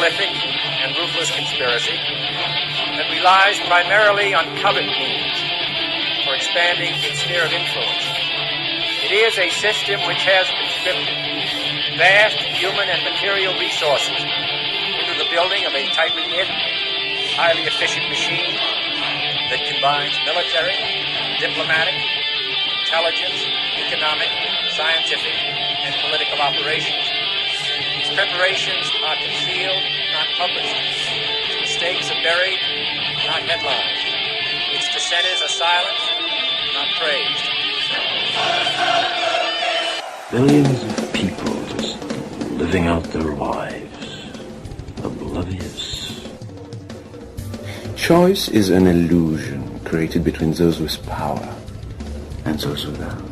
prolific and ruthless conspiracy that relies primarily on covert means for expanding its sphere of influence. It is a system which has conscripted vast human and material resources into the building of a tightly knit, highly efficient machine that combines military, diplomatic, intelligence, economic, scientific, and political operations. Its preparations are concealed, not published. Its mistakes are buried, not headlined. Its dissenters are silenced, not praised. Billions of people just living out their lives, oblivious. Choice is an illusion created between those with power and those without.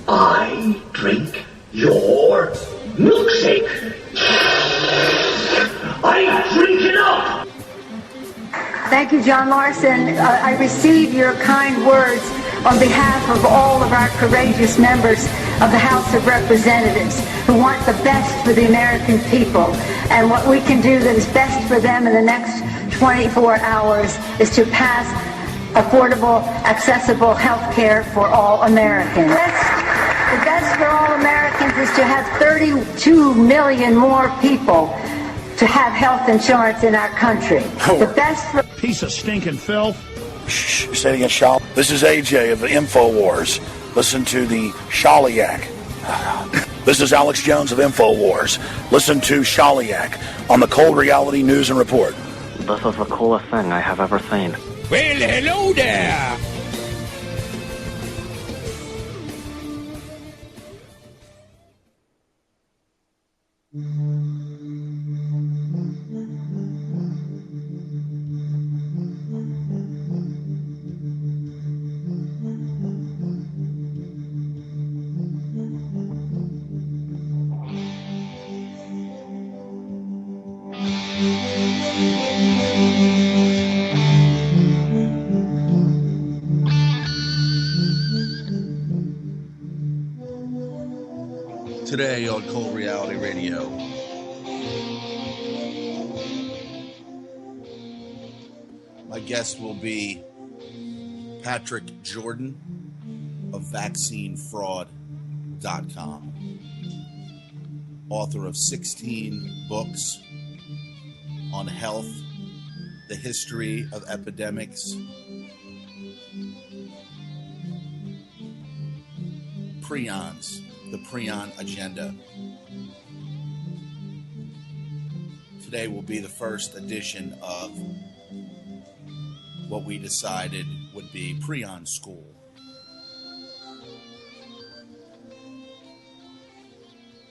I drink your milkshake. I drink it up. Thank you, John Larson. I receive your kind words on behalf of all of our courageous members of the House of Representatives who want the best for the American people. And what we can do that is best for them in the next 24 hours is to pass affordable, accessible health care for all Americans. The best for all Americans is to have 32 million more people to have health insurance in our country. The best for... Piece of stinking filth. Shh, say it again, Shal. This is AJ of the InfoWars. Listen to the Shaliak. This is Alex Jones of InfoWars. Listen to Shaliak on the Cold Reality News and Report. This is the coolest thing I have ever seen. Well, hello there. Today on Cold Reality Radio. My guest will be Patrick Jordan of vaccinefraud.com, author of 16 books on health, the history of epidemics, prions, the prion agenda. Today will be the first edition of what we decided would be prion school.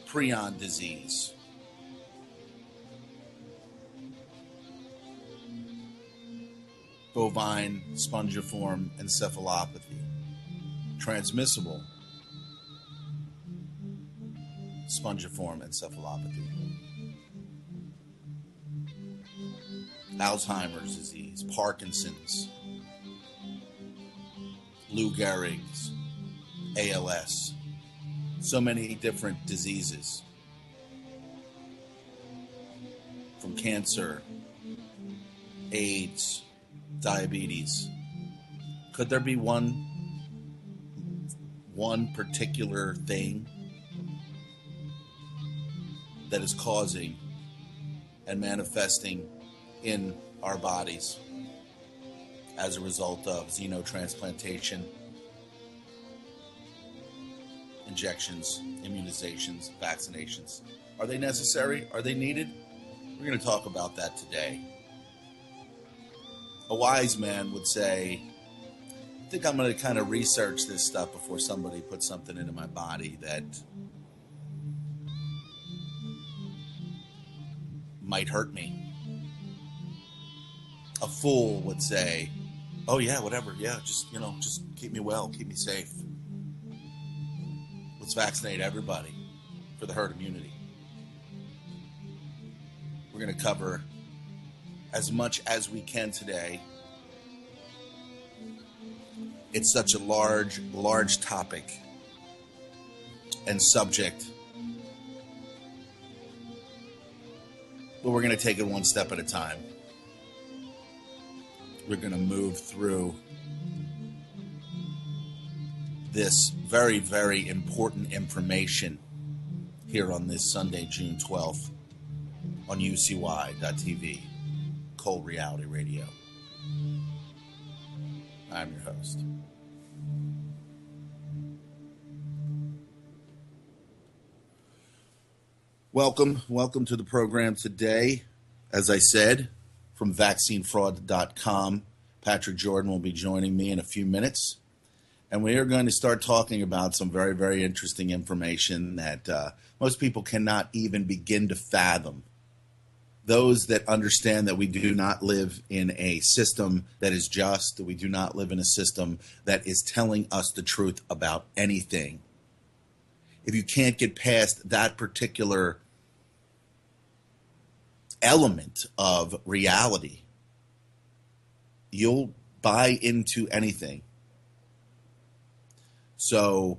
Prion disease. Bovine spongiform encephalopathy. Transmissible spongiform encephalopathy. Alzheimer's disease, Parkinson's, Lou Gehrig's, ALS. So many different diseases. From cancer, AIDS, diabetes. Could there be one particular thing that is causing and manifesting in our bodies as a result of xenotransplantation, injections, immunizations, vaccinations? Are they necessary? Are they needed? We're going to talk about that today. A wise man would say, I think I'm going to kind of research this stuff before somebody puts something into my body that might hurt me. A fool would say, oh yeah, whatever, yeah, just keep me well, keep me safe. Let's vaccinate everybody for the herd immunity. We're going to cover as much as we can today. It's such a large topic and subject but we're going to take it one step at a time. We're going to move through this very, very important information here on this Sunday, June 12th on UCY.TV, Cold Reality Radio. I'm your host. Welcome to the program today. As I said, from vaccinefraud.com, Patrick Jordan will be joining me in a few minutes. And we are going to start talking about some very, very interesting information that most people cannot even begin to fathom. Those that understand that we do not live in a system that is just, that we do not live in a system that is telling us the truth about anything. If you can't get past that particular element of reality, you'll buy into anything. So,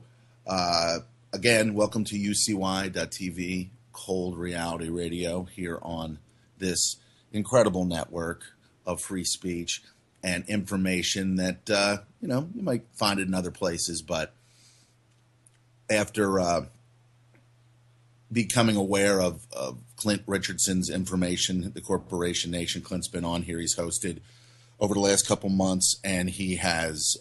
again, welcome to UCY.TV, Cold Reality Radio, here on this incredible network of free speech and information that, you might find it in other places, but after becoming aware of Clint Richardson's information, the Corporation Nation, Clint's been on here. He's hosted over the last couple months, and he has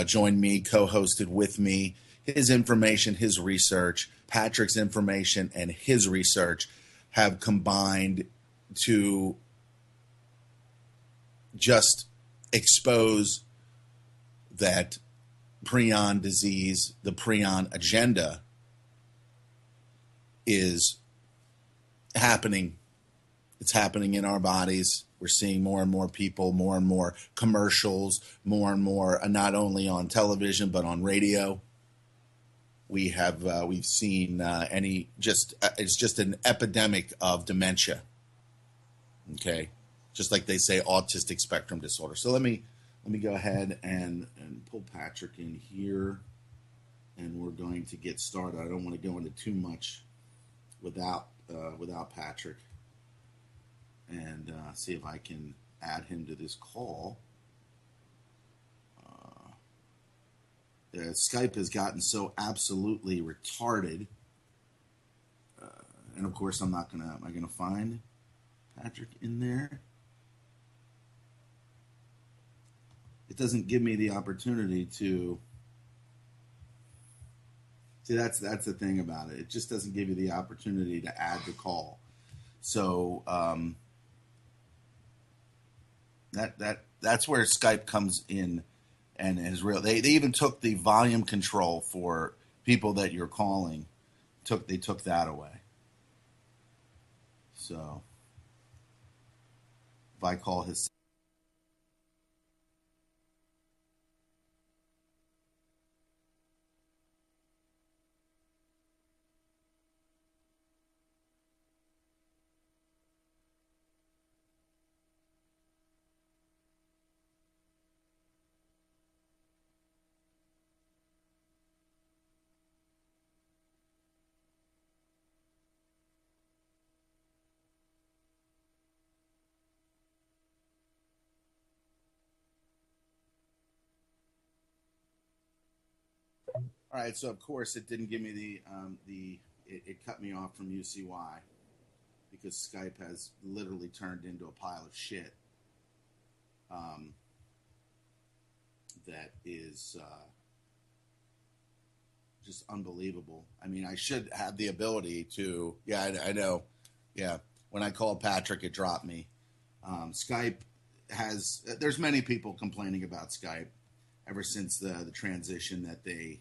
joined me, co-hosted with me. His information, his research, Patrick's information, and his research have combined to just expose that prion disease, the prion agenda, is happening. It's happening in our bodies. We're seeing more and more people, more and more commercials, more and more, not only on television but on radio. We've seen it's just an epidemic of dementia. Okay, just like they say, autistic spectrum disorder. So let me go ahead and pull Patrick in here, and we're going to get started. I don't want to go into too much without Patrick, and see if I can add him to this call. Skype has gotten so absolutely retarded, and of course am I gonna find Patrick in there? It doesn't give me the opportunity to. See, that's the thing about it. It just doesn't give you the opportunity to add the call. So that's where Skype comes in and is real. They even took the volume control for people that you're calling. They took that away. So if I call his. All right, so of course it didn't give me it cut me off from UCY because Skype has literally turned into a pile of shit. That is just unbelievable. I mean, I should have the ability to. Yeah, I know. Yeah, when I called Patrick, it dropped me. Skype has. There's many people complaining about Skype ever since the transition that they.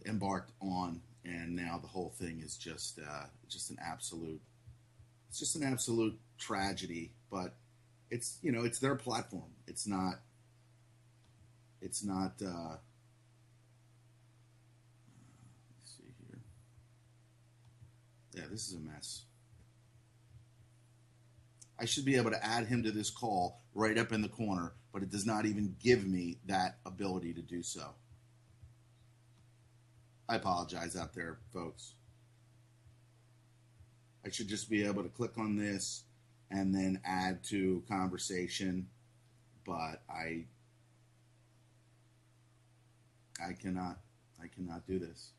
Embarked on, and now the whole thing is just an absolute tragedy. But it's it's their platform. It's not. Let's see here. Yeah, this is a mess. I should be able to add him to this call right up in the corner, but it does not even give me that ability to do so. I apologize out there, folks. I should just be able to click on this and then add to conversation, but I cannot do this.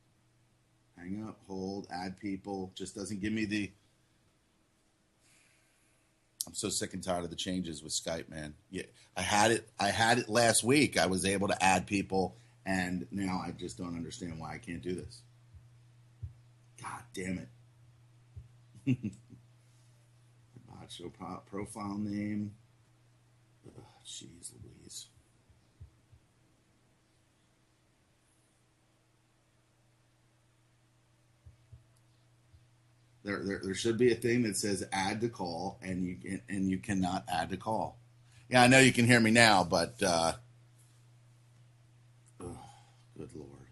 Hang up, hold, add people. Just doesn't give me the. I'm so sick and tired of the changes with Skype, man. Yeah, I had it last week. I was able to add people, and now I just don't understand why I can't do this. God damn it. Show profile name. Jeez Louise. There should be a thing that says add to call, and you cannot add to call. Yeah, I know you can hear me now, but good Lord.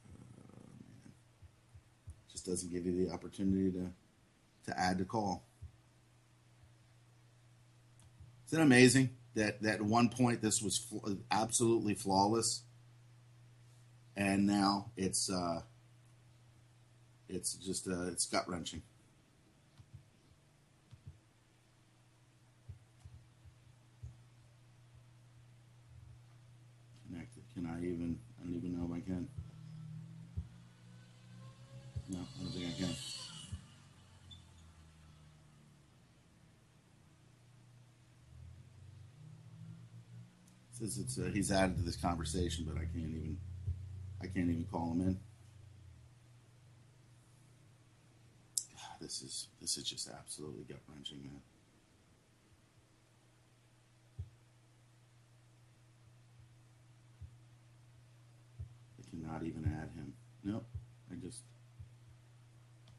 Man. Just doesn't give you the opportunity to add to call. Isn't it amazing that at one point this was absolutely flawless, and now it's just it's gut wrenching. Connected. Can I even? I don't even know if I can. No, I don't think I can. It says he's added to this conversation, but I can't even call him in. God, this is just absolutely gut wrenching, man. I cannot even add him. Nope.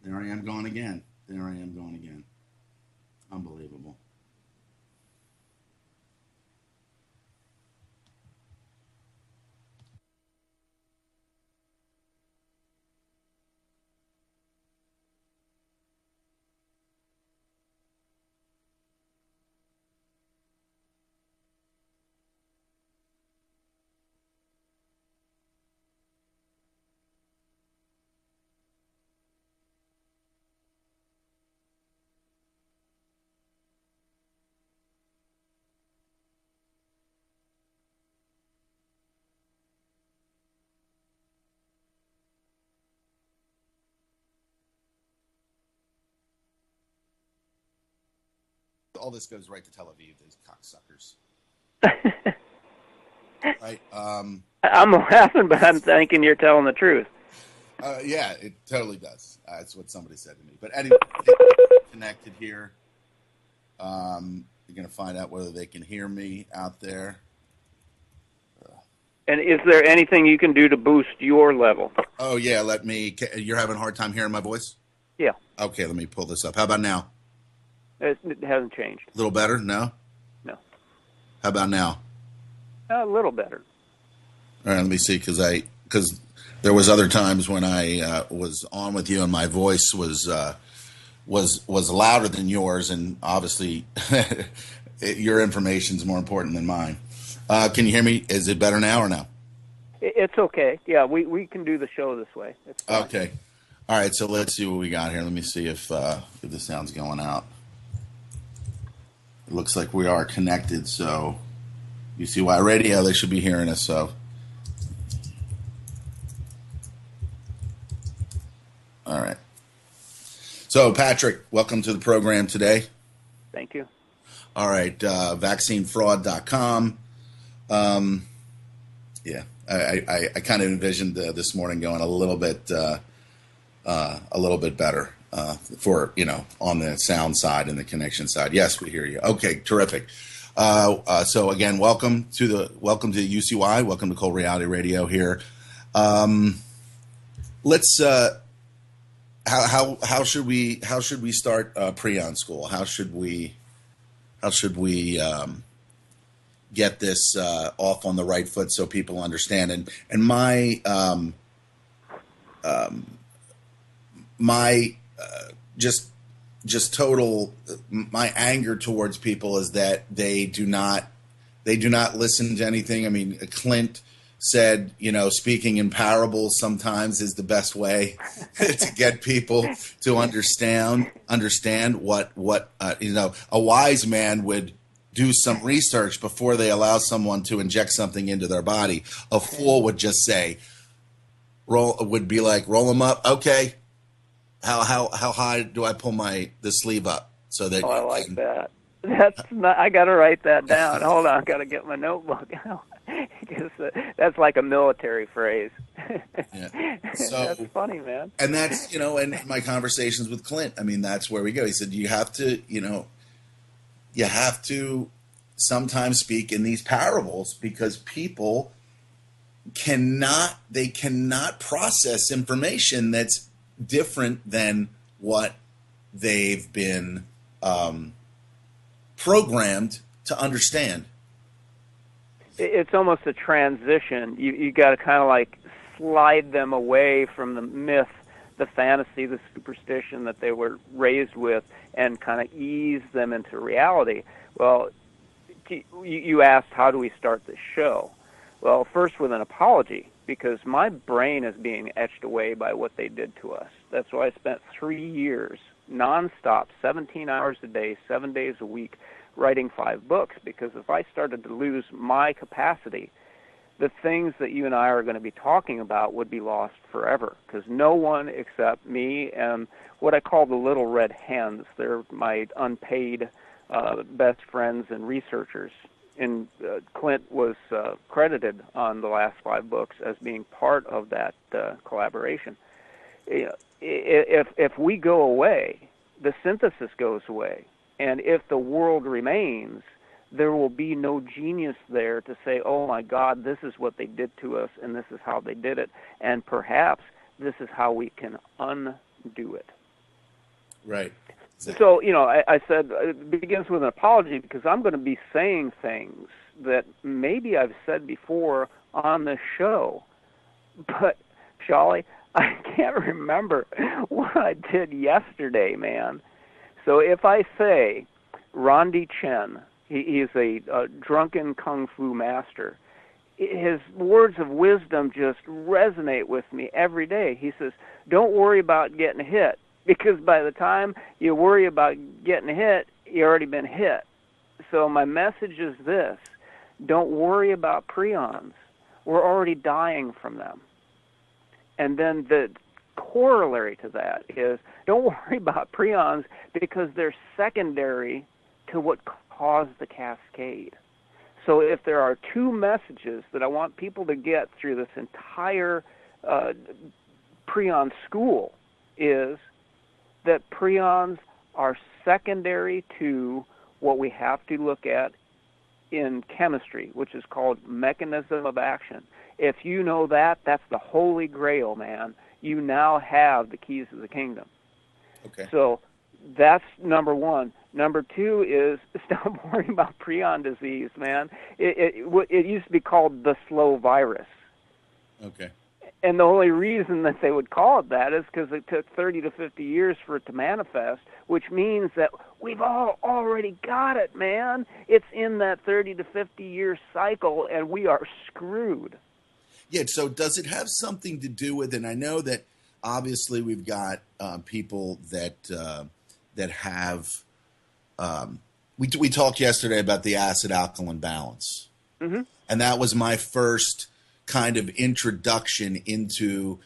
There I am going again. Unbelievable. All this goes right to Tel Aviv, these cocksuckers. Right. I'm laughing, but I'm thinking you're telling the truth. Yeah, it totally does. That's what somebody said to me. But anyway, connected here. You're going to find out whether they can hear me out there. And is there anything you can do to boost your level? Oh, yeah. You're having a hard time hearing my voice? Yeah. Okay, let me pull this up. How about now? It hasn't changed. A little better? No? No. How about now? A little better. All right, let me see, because there was other times when I was on with you and my voice was louder than yours, and obviously your information is more important than mine. Can you hear me? Is it better now or no? It's okay. Yeah, we can do the show this way. It's fine. Okay. All right, so let's see what we got here. Let me see if the sound's going out. It looks like we are connected, so UCY Radio, they should be hearing us, so. All right. So, Patrick, welcome to the program today. Thank you. All right, vaccinefraud.com. Yeah, I kind of envisioned this morning going a little bit better for, on the sound side and the connection side. Yes, we hear you. Okay, terrific. So again, welcome to UCY. Welcome to Cold Reality Radio here. Let's how should we start Prion School? How should we get this off on the right foot so people understand? And my just total my anger towards people is that they do not listen to anything. I mean, Clint said, speaking in parables sometimes is the best way to get people to understand what a wise man would do some research before they allow someone to inject something into their body. A fool would just say, roll them up. Okay. How high do I pull the sleeve up so that I like that. I got to write that down. Hold on, I got to get my notebook out. Because that's like a military phrase. Yeah. So that's funny, man. And that's, in my conversations with Clint, I mean, that's where we go. He said, you have to sometimes speak in these parables because people cannot process information that's different than what they've been programmed to understand. It's almost a transition. You got to kind of like slide them away from the myth, the fantasy, the superstition that they were raised with, and kind of ease them into reality. Well, you asked, how do we start the show? Well, first with an apology, because my brain is being etched away by what they did to us. That's why I spent 3 years nonstop, 17 hours a day, 7 days a week, writing 5 books, because if I started to lose my capacity, the things that you and I are going to be talking about would be lost forever, because no one except me and what I call the little red hens, they're my unpaid best friends and researchers. And Clint was credited on the last 5 books as being part of that collaboration. If we go away, the synthesis goes away. And if the world remains, there will be no genius there to say, oh, my God, this is what they did to us, and this is how they did it, and perhaps this is how we can undo it. Right. So, I said it begins with an apology because I'm going to be saying things that maybe I've said before on the show. But, Shali, I can't remember what I did yesterday, man. So if I say Rondi Chen, he is a drunken kung fu master, his words of wisdom just resonate with me every day. He says, don't worry about getting hit, because by the time you worry about getting hit, you've already been hit. So my message is this: don't worry about prions. We're already dying from them. And then the corollary to that is don't worry about prions because they're secondary to what caused the cascade. So if there are 2 messages that I want people to get through this entire prion school, is that prions are secondary to what we have to look at in chemistry, which is called mechanism of action. If you know that, that's the holy grail, man. You now have the keys of the kingdom. Okay. So that's number 1. Number 2 is stop worrying about prion disease, man. It used to be called the slow virus. Okay. And the only reason that they would call it that is because it took 30 to 50 years for it to manifest, which means that we've all already got it, man. It's in that 30 to 50 year cycle, and we are screwed. Yeah, so does it have something to do with, and I know that obviously we've got people that have, we talked yesterday about the acid-alkaline balance. Mm-hmm. And that was my first kind of introduction into,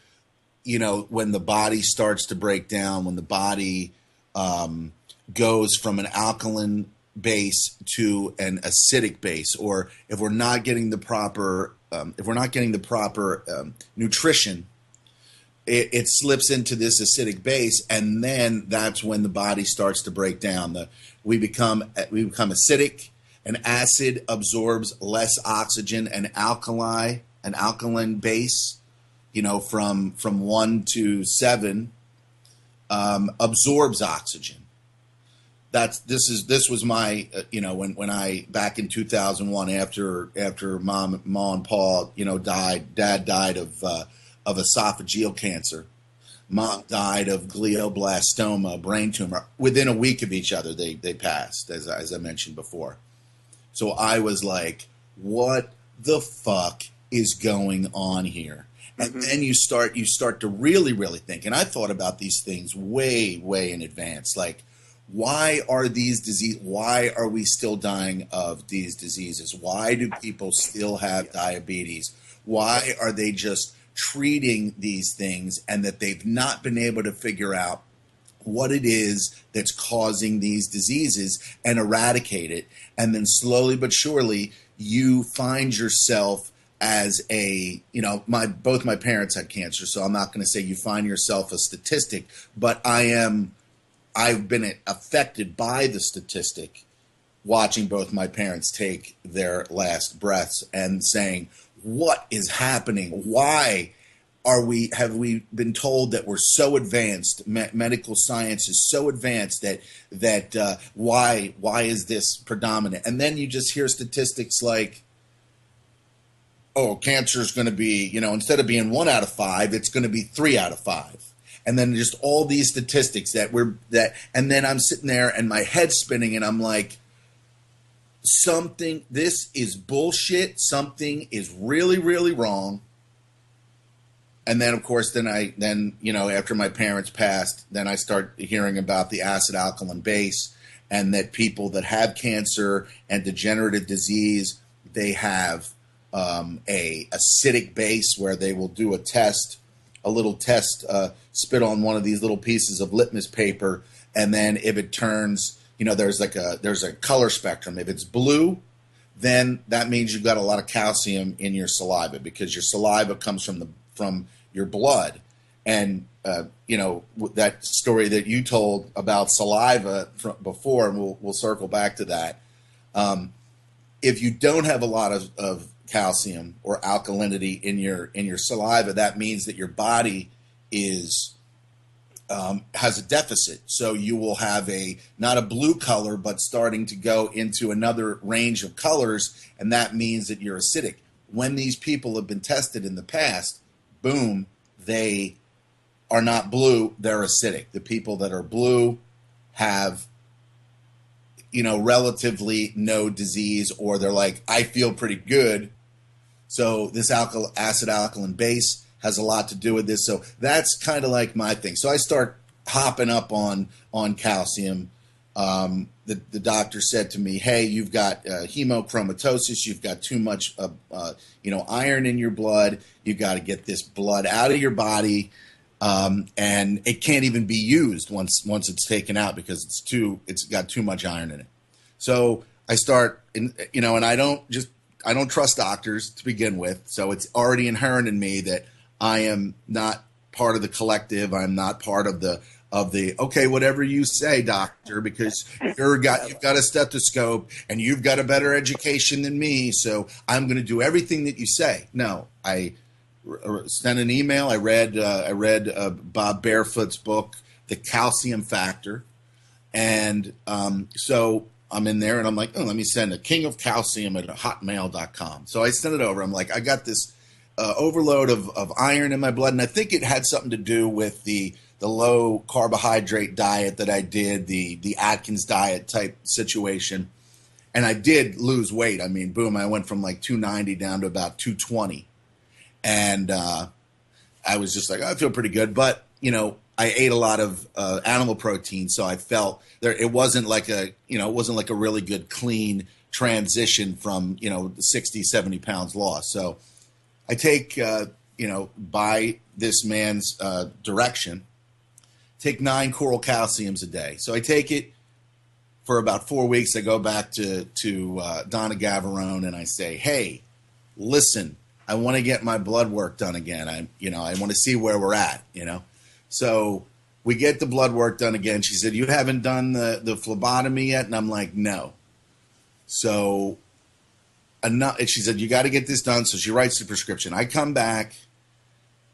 when the body starts to break down, when the body goes from an alkaline base to an acidic base, or if we're not getting the proper nutrition, it slips into this acidic base, and then that's when the body starts to break down. We become acidic. An acid absorbs less oxygen. An alkaline base, from 1 to 7, absorbs oxygen. This was my when I back in 2001 after mom and pa died. Dad died of esophageal cancer. Mom died of glioblastoma, brain tumor. Within a week of each other, they passed, as I mentioned before. So I was like, what the fuck is going on here? And then you start to really, really think. And I thought about these things way, way in advance. Like, why are these diseases? Why are we still dying of these diseases? Why do people still have diabetes? Why are they just treating these things, and that they've not been able to figure out what it is that's causing these diseases and eradicate it? And then slowly but surely, you find yourself as both my parents had cancer, so I'm not going to say you find yourself a statistic, but I've been affected by the statistic, watching both my parents take their last breaths and saying, what is happening? Why have we been told that we're so advanced, medical science is so advanced that why is this predominant? And then you just hear statistics like, oh, cancer is going to be, instead of being 1 out of 5, it's going to be 3 out of 5. And then just all these statistics and then I'm sitting there and my head's spinning and I'm like, this is bullshit. Something is really, really wrong. And then, of course, after my parents passed, then I start hearing about the acid alkaline base, and that people that have cancer and degenerative disease, they have a acidic base where they will do a little test, spit on one of these little pieces of litmus paper, and then if it turns, there's a color spectrum. If it's blue, then that means you've got a lot of calcium in your saliva, because your saliva comes from your blood. And that story that you told about saliva before, and we'll circle back to that. If you don't have a lot of calcium or alkalinity in your saliva, that means that your body has a deficit. So you will have not a blue color, but starting to go into another range of colors, and that means that you're acidic. When these people have been tested in the past, boom, they are not blue, they're acidic. The people that are blue have relatively no disease, or they're like, I feel pretty good. So this acid alkaline base has a lot to do with this. So that's kind of like my thing. So I start hopping up on calcium. The doctor said to me, hey, you've got hemochromatosis. You've got too much iron in your blood. You've got to get this blood out of your body. And it can't even be used once it's taken out, because it's got too much iron in it. So I start, and I don't trust doctors to begin with. So it's already inherent in me that I am not part of the collective. I'm not part of the okay, whatever you say, doctor, because you've got a stethoscope and you've got a better education than me. So I'm going to do everything that you say. No, I sent an email. I read Bob Barefoot's book, The Calcium Factor. And so I'm in there and I'm like, oh, let me send a king of calcium at hotmail.com. So I sent it over. I'm like, I got this overload of iron in my blood. And I think it had something to do with the low carbohydrate diet that I did, the Atkins diet type situation. And I did lose weight. I mean, boom, I went from like 290 down to about 220. And I was just like, I feel pretty good. But, I ate a lot of animal protein, so I felt it wasn't like a really good clean transition from, 60, 70 pounds lost. So I take, by this man's direction, take 9 coral calciums a day. So I take it for about 4 weeks. I go back to Donna Gavarone and I say, hey, listen, I want to get my blood work done again. I want to see where we're at, So we get the blood work done again. She said, you haven't done the phlebotomy yet? And I'm like, no. So she said, you got to get this done. So she writes the prescription. I come back.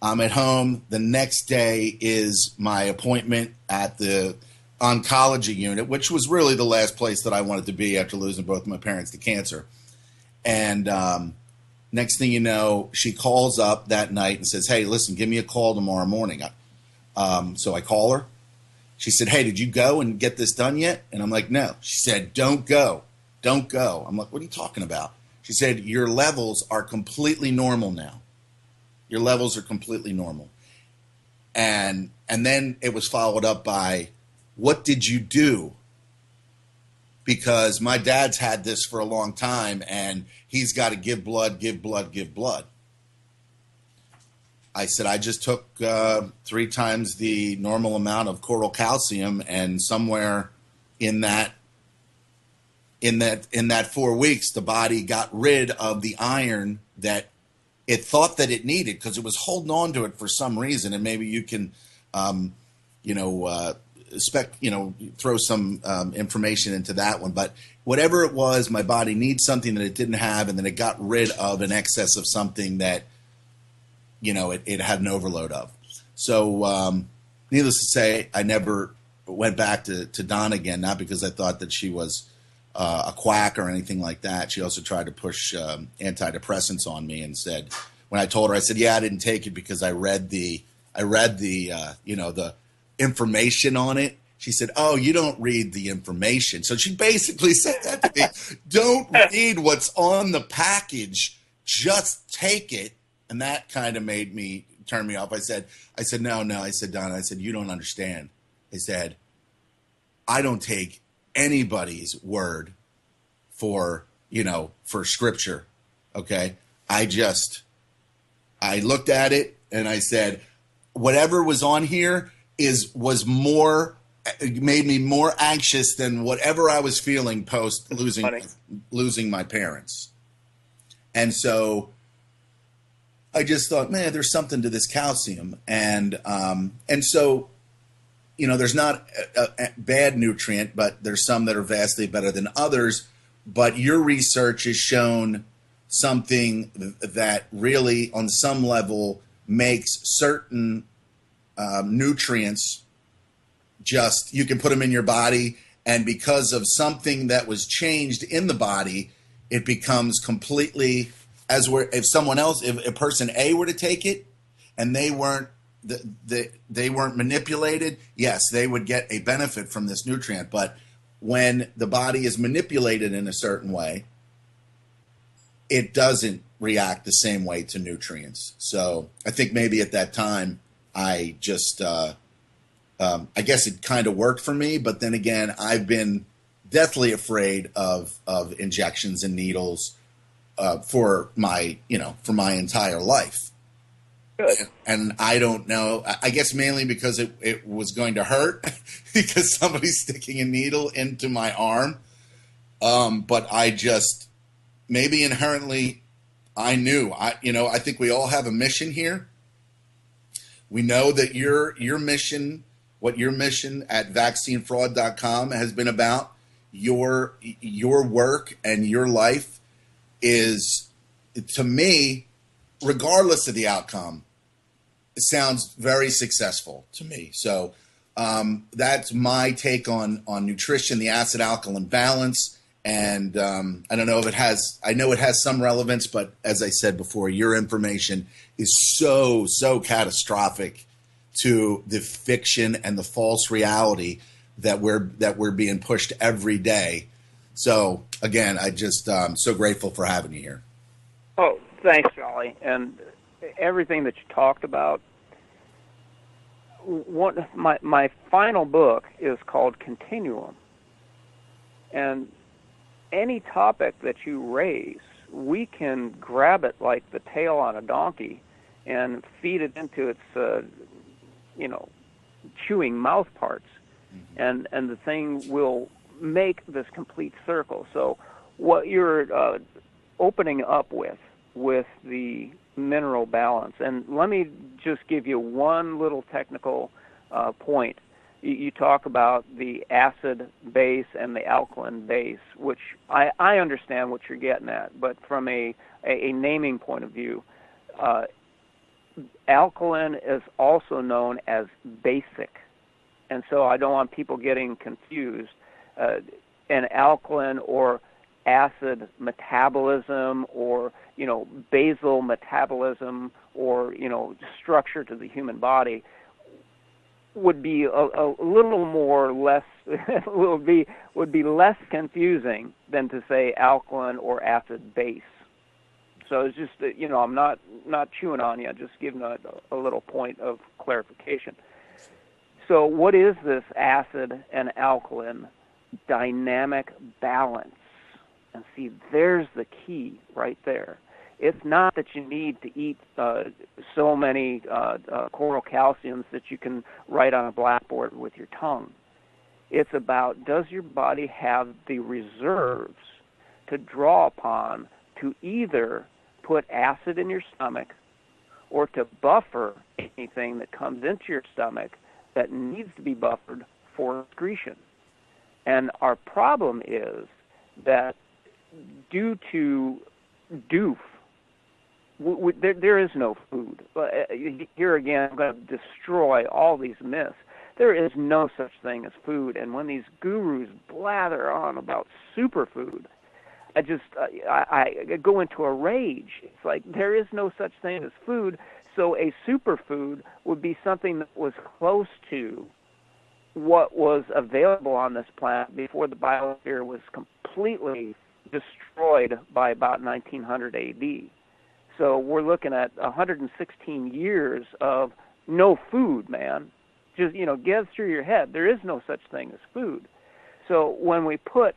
I'm at home. The next day is my appointment at the oncology unit, which was really the last place that I wanted to be after losing both my parents to cancer. And next thing you know, she calls up that night and says, hey, listen, give me a call tomorrow morning. So I call her. She said, hey, did you go and get this done yet? And I'm like, no. She said, don't go. Don't go. I'm like, what are you talking about? She said, your levels are completely normal now. Your levels are completely normal. And then it was followed up by, what did you do? Because my dad's had this for a long time, and he's got to give blood, give blood, give blood. I said, I just took 3 times the normal amount of coral calcium, and somewhere in that 4 weeks, the body got rid of the iron that it thought that it needed, because it was holding on to it for some reason. And maybe you can, throw some information into that one. But whatever it was, my body needs something that it didn't have, and then it got rid of an excess of something that, it had an overload of. So, needless to say, I never went back to Dawn again, not because I thought that she was a quack or anything like that. She also tried to push antidepressants on me, and said, when I told her, I said, yeah, I didn't take it because I read the the information on it. She said, oh, you don't read the information. So she basically said that to me. Don't read what's on the package. Just take it. And that kind of made me turn me off. I said, no. I said, Donna, I said, you don't understand. I said, I don't take anybody's word for scripture. Okay. I looked at it and I said, whatever was on here made me more anxious than whatever I was feeling post losing my parents. And so I just thought, man, there's something to this calcium. And so, there's not a bad nutrient, but there's some that are vastly better than others. But your research has shown something that really, on some level, makes certain nutrients you can put them in your body, and because of something that was changed in the body, it becomes completely, if a person A were to take it and they weren't manipulated, yes, they would get a benefit from this nutrient. But when the body is manipulated in a certain way, it doesn't react the same way to nutrients. So I think maybe at that time I just, I guess it kind of worked for me. But then again, I've been deathly afraid of injections and needles for my entire life. Good. And I don't know, I guess mainly because it was going to hurt because somebody's sticking a needle into my arm. But I just, maybe inherently, I knew, I think we all have a mission here. We know that your mission, what your mission at vaccinefraud.com has been about, your work and your life is, to me, regardless of the outcome, it sounds very successful to me. So that's my take on nutrition, the acid alkaline balance. And I don't know if it has, I know it has some relevance, but as I said before, your information is so catastrophic to the fiction and the false reality that we're being pushed every day. So again, I just so grateful for having you here. Oh, thanks, Shali. And everything that you talked about. My final book is called Continuum, and any topic that you raise, we can grab it like the tail on a donkey and feed it into its, chewing mouth parts, and the thing will make this complete circle. So what you're opening up with the mineral balance, and let me just give you one little technical point. You talk about the acid base and the alkaline base, which I understand what you're getting at, but from a naming point of view, alkaline is also known as basic. And so I don't want people getting confused. An alkaline or acid metabolism or, basal metabolism or, structure to the human body, would be a little more less would be less confusing than to say alkaline or acid base. So it's just I'm not chewing on you, just giving a little point of clarification. So what is this acid and alkaline dynamic balance? And see, there's the key right there. It's not that you need to eat so many coral calciums that you can write on a blackboard with your tongue. It's about, does your body have the reserves to draw upon to either put acid in your stomach or to buffer anything that comes into your stomach that needs to be buffered for excretion. And our problem is that due to doof, there is no food. Here again, I'm going to destroy all these myths. There is no such thing as food. And when these gurus blather on about superfood, I go into a rage. It's like there is no such thing as food. So a superfood would be something that was close to what was available on this planet before the biosphere was completely destroyed by about 1900 AD. So we're looking at 116 years of no food, man. Just, get through your head. There is no such thing as food. So when we put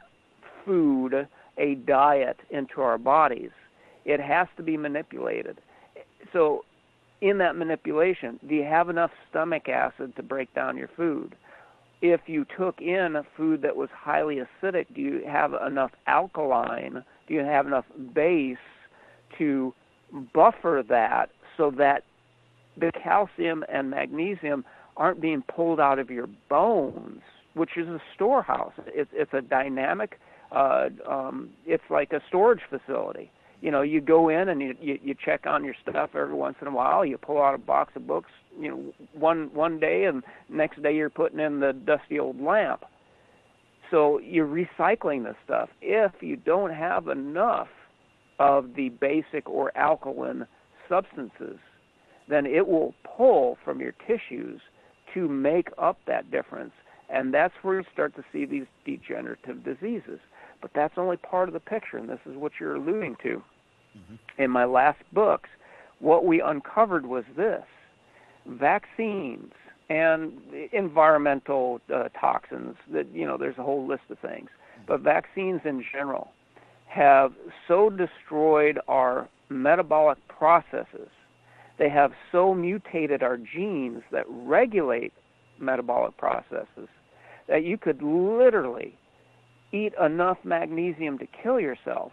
food, a diet, into our bodies, it has to be manipulated. So in that manipulation, do you have enough stomach acid to break down your food? If you took in a food that was highly acidic, do you have enough alkaline? Do you have enough base to buffer that so that the calcium and magnesium aren't being pulled out of your bones, which is a storehouse? It's a dynamic, it's like a storage facility. You go in and you check on your stuff every once in a while. You pull out a box of books, one day, and next day you're putting in the dusty old lamp. So you're recycling this stuff. If you don't have enough of the basic or alkaline substances, then it will pull from your tissues to make up that difference. And that's where you start to see these degenerative diseases. But that's only part of the picture, and this is what you're alluding to. Mm-hmm. In my last books, what we uncovered was this: vaccines and environmental toxins, that, there's a whole list of things. But vaccines in general have so destroyed our metabolic processes, they have so mutated our genes that regulate metabolic processes, that you could literally eat enough magnesium to kill yourself,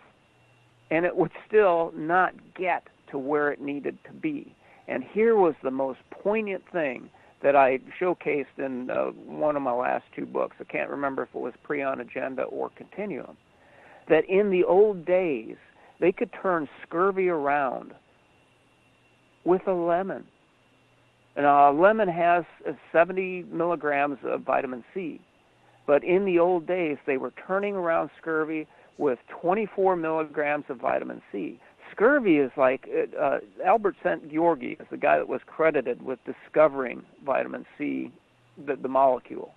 and it would still not get to where it needed to be. And here was the most poignant thing that I showcased in one of my last two books. I can't remember if it was Prion Agenda or Continuum. That in the old days, they could turn scurvy around with a lemon. And a lemon has 70 milligrams of vitamin C. But in the old days, they were turning around scurvy with 24 milligrams of vitamin C. Scurvy is like, Albert St. Georgi is the guy that was credited with discovering vitamin C, the molecule.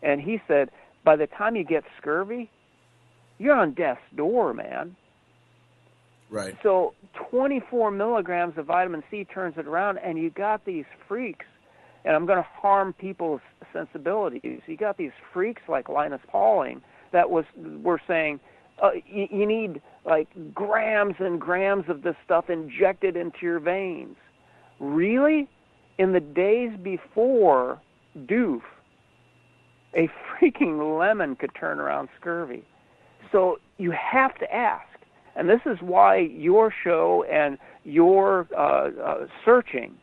And he said, by the time you get scurvy, you're on death's door, man. Right. So 24 milligrams of vitamin C turns it around, and you got these freaks, and I'm going to harm people's sensibilities. You got these freaks like Linus Pauling that were saying, you need like grams and grams of this stuff injected into your veins. Really? In the days before doof, a freaking lemon could turn around scurvy. So you have to ask, and this is why your show and your searching,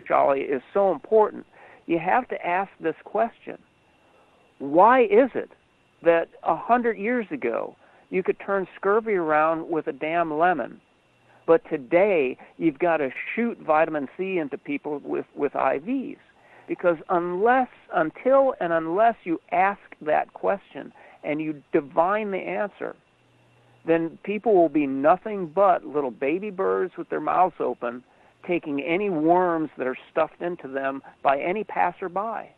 Shali, is so important. You have to ask this question: why is it that 100 years ago you could turn scurvy around with a damn lemon, but today you've got to shoot vitamin C into people with IVs? Because unless you ask that question and you divine the answer, then people will be nothing but little baby birds with their mouths open, taking any worms that are stuffed into them by any passerby.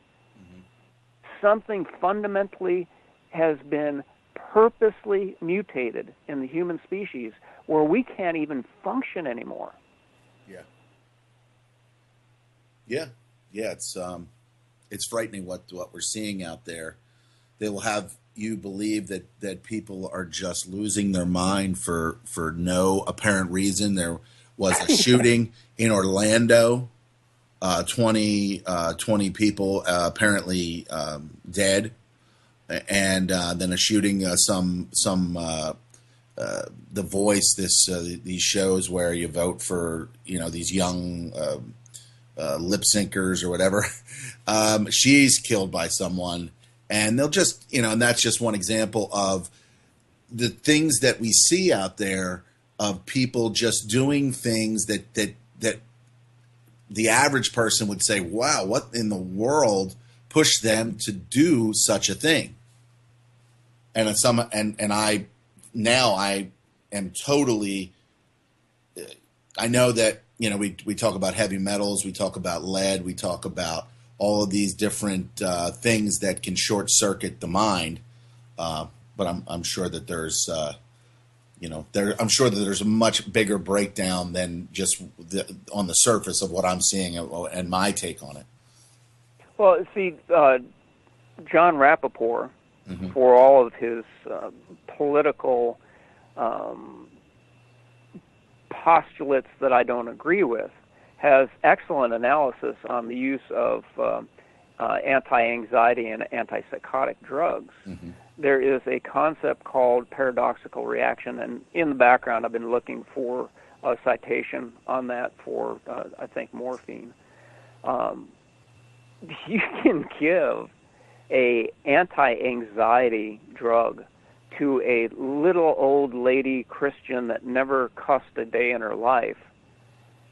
Something fundamentally has been purposely mutated in the human species where we can't even function anymore. Yeah. It's frightening what we're seeing out there. They will have you believe that people are just losing their mind for no apparent reason. There was a shooting in Orlando, 20 people apparently dead, and then a shooting. The Voice, these shows where you vote for these young lip syncers or whatever. She's killed by someone, and they'll just and that's just one example of the things that we see out there of people just doing things that the average person would say, wow, what in the world pushed them to do such a thing? And I am totally, I know that, we talk about heavy metals, we talk about lead, we talk about all of these different things that can short circuit the mind. But I'm sure that there's, I'm sure that there's a much bigger breakdown than just on the surface of what I'm seeing and my take on it. Well, see, John Rappaport, for all of his political postulates that I don't agree with, has excellent analysis on the use of anti-anxiety and antipsychotic drugs. There is a concept called paradoxical reaction, and in the background I've been looking for a citation on that for, I think, morphine. You can give a anti-anxiety drug to a little old lady Christian that never cussed a day in her life,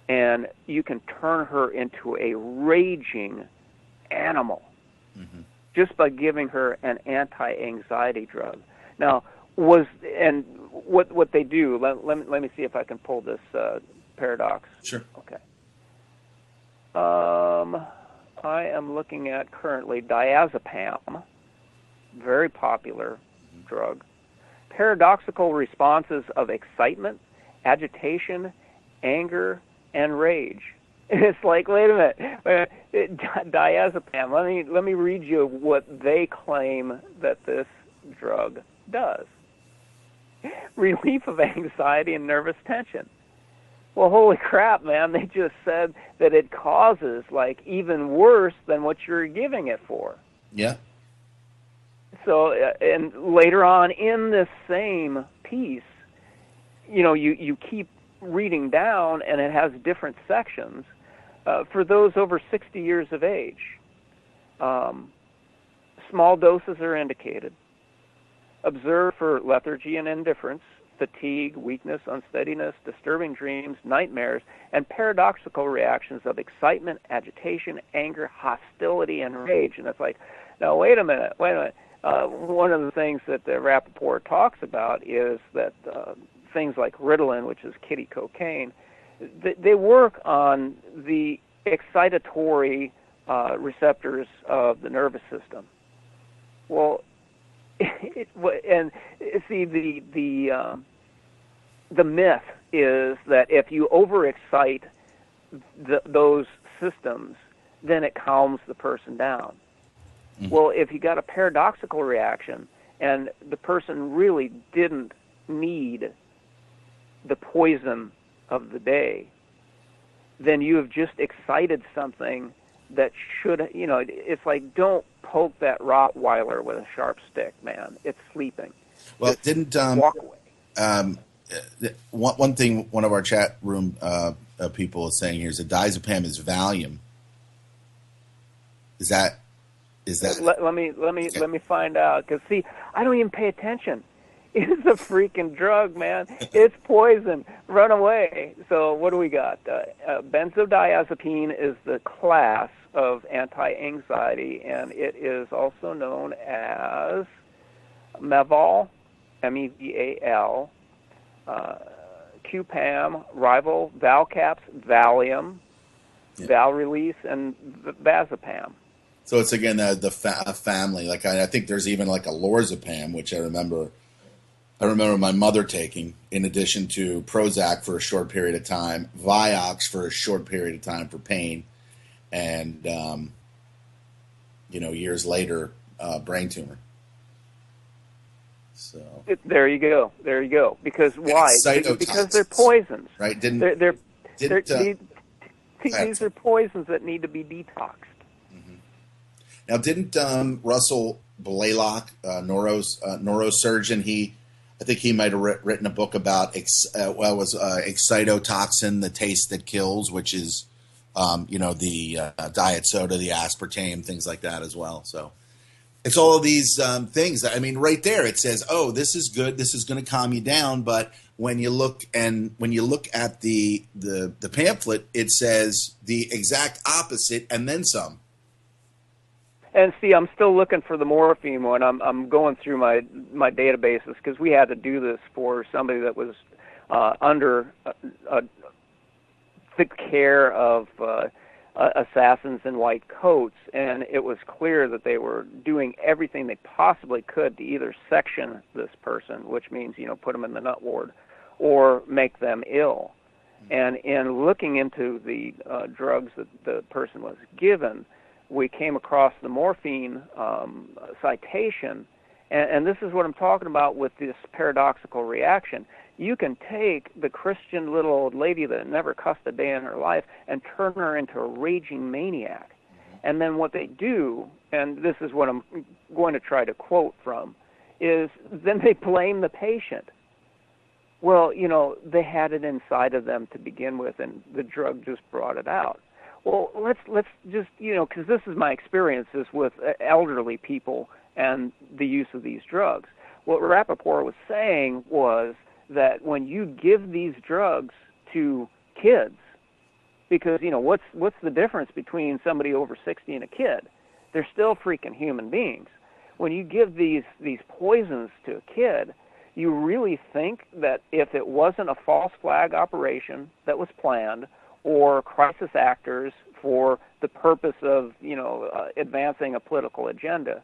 and you can turn her into a raging animal just by giving her an anti-anxiety drug. Now, what they do, let me see if I can pull this paradox. Sure. Okay. I am looking at currently diazepam, very popular drug. Paradoxical responses of excitement, agitation, anger, and rage. It's like, wait a minute, diazepam. Let me read you what they claim that this drug does. Relief of anxiety and nervous tension. Well, holy crap, man! They just said that it causes even worse than what you're giving it for. Yeah. So, and later on in this same piece, you keep reading down, and it has different sections for those over 60 years of age. Small doses are indicated. Observe for lethargy and indifference, fatigue, weakness, unsteadiness, disturbing dreams, nightmares, and paradoxical reactions of excitement, agitation, anger, hostility, and rage. And it's like, now, wait a minute. One of the things that Rappaport talks about is that things like Ritalin, which is kiddie cocaine, they work on the excitatory receptors of the nervous system. Well, and see, the myth is that if you overexcite those systems, then it calms the person down. Well, if you got a paradoxical reaction and the person really didn't need the poison of the day, then you have just excited something that should, it's like, don't poke that Rottweiler with a sharp stick, man. It's sleeping. Well, didn't walk away. One thing one of our chat room people is saying here is that diazepam is Valium. Is that? Let me find out, because see, I don't even pay attention. It's a freaking drug, man. It's poison. Run away. So what do we got? Benzodiazepine is the class of anti-anxiety, and it is also known as Meval, M-E-V-A-L, Q-Pam, Rival, Valcaps, Valium, Valrelease, and Vazapam. So it's again the family. Like I think there's even like a Lorazepam, which I remember my mother taking in addition to Prozac for a short period of time, Vioxx for a short period of time for pain, and years later, brain tumor. So there you go. Because why? Because they're poisons, right? These are poisons that need to be detoxed. Now, didn't Russell Blaylock, neurosurgeon, I think he might have written a book about excitotoxin, the taste that kills, which is, the diet soda, the aspartame, things like that as well. So it's all of these things. I mean, right there it says, "Oh, this is good. This is going to calm you down." But when you look at the pamphlet, it says the exact opposite and then some. And see, I'm still looking for the morphine one. I'm going through my databases because we had to do this for somebody that was under the care of assassins in white coats, and it was clear that they were doing everything they possibly could to either section this person, which means put them in the nut ward, or make them ill. And in looking into the drugs that the person was given, we came across the morphine citation, and this is what I'm talking about with this paradoxical reaction. You can take the Christian little old lady that never cussed a day in her life and turn her into a raging maniac. And then what they do, and this is what I'm going to try to quote from, is then they blame the patient. Well, they had it inside of them to begin with, and the drug just brought it out. Well, let's just, because this is my experiences with elderly people and the use of these drugs. What Rappaport was saying was that when you give these drugs to kids, because, what's the difference between somebody over 60 and a kid? They're still freaking human beings. When you give these poisons to a kid, you really think that if it wasn't a false flag operation that was planned, or crisis actors for the purpose of, advancing a political agenda,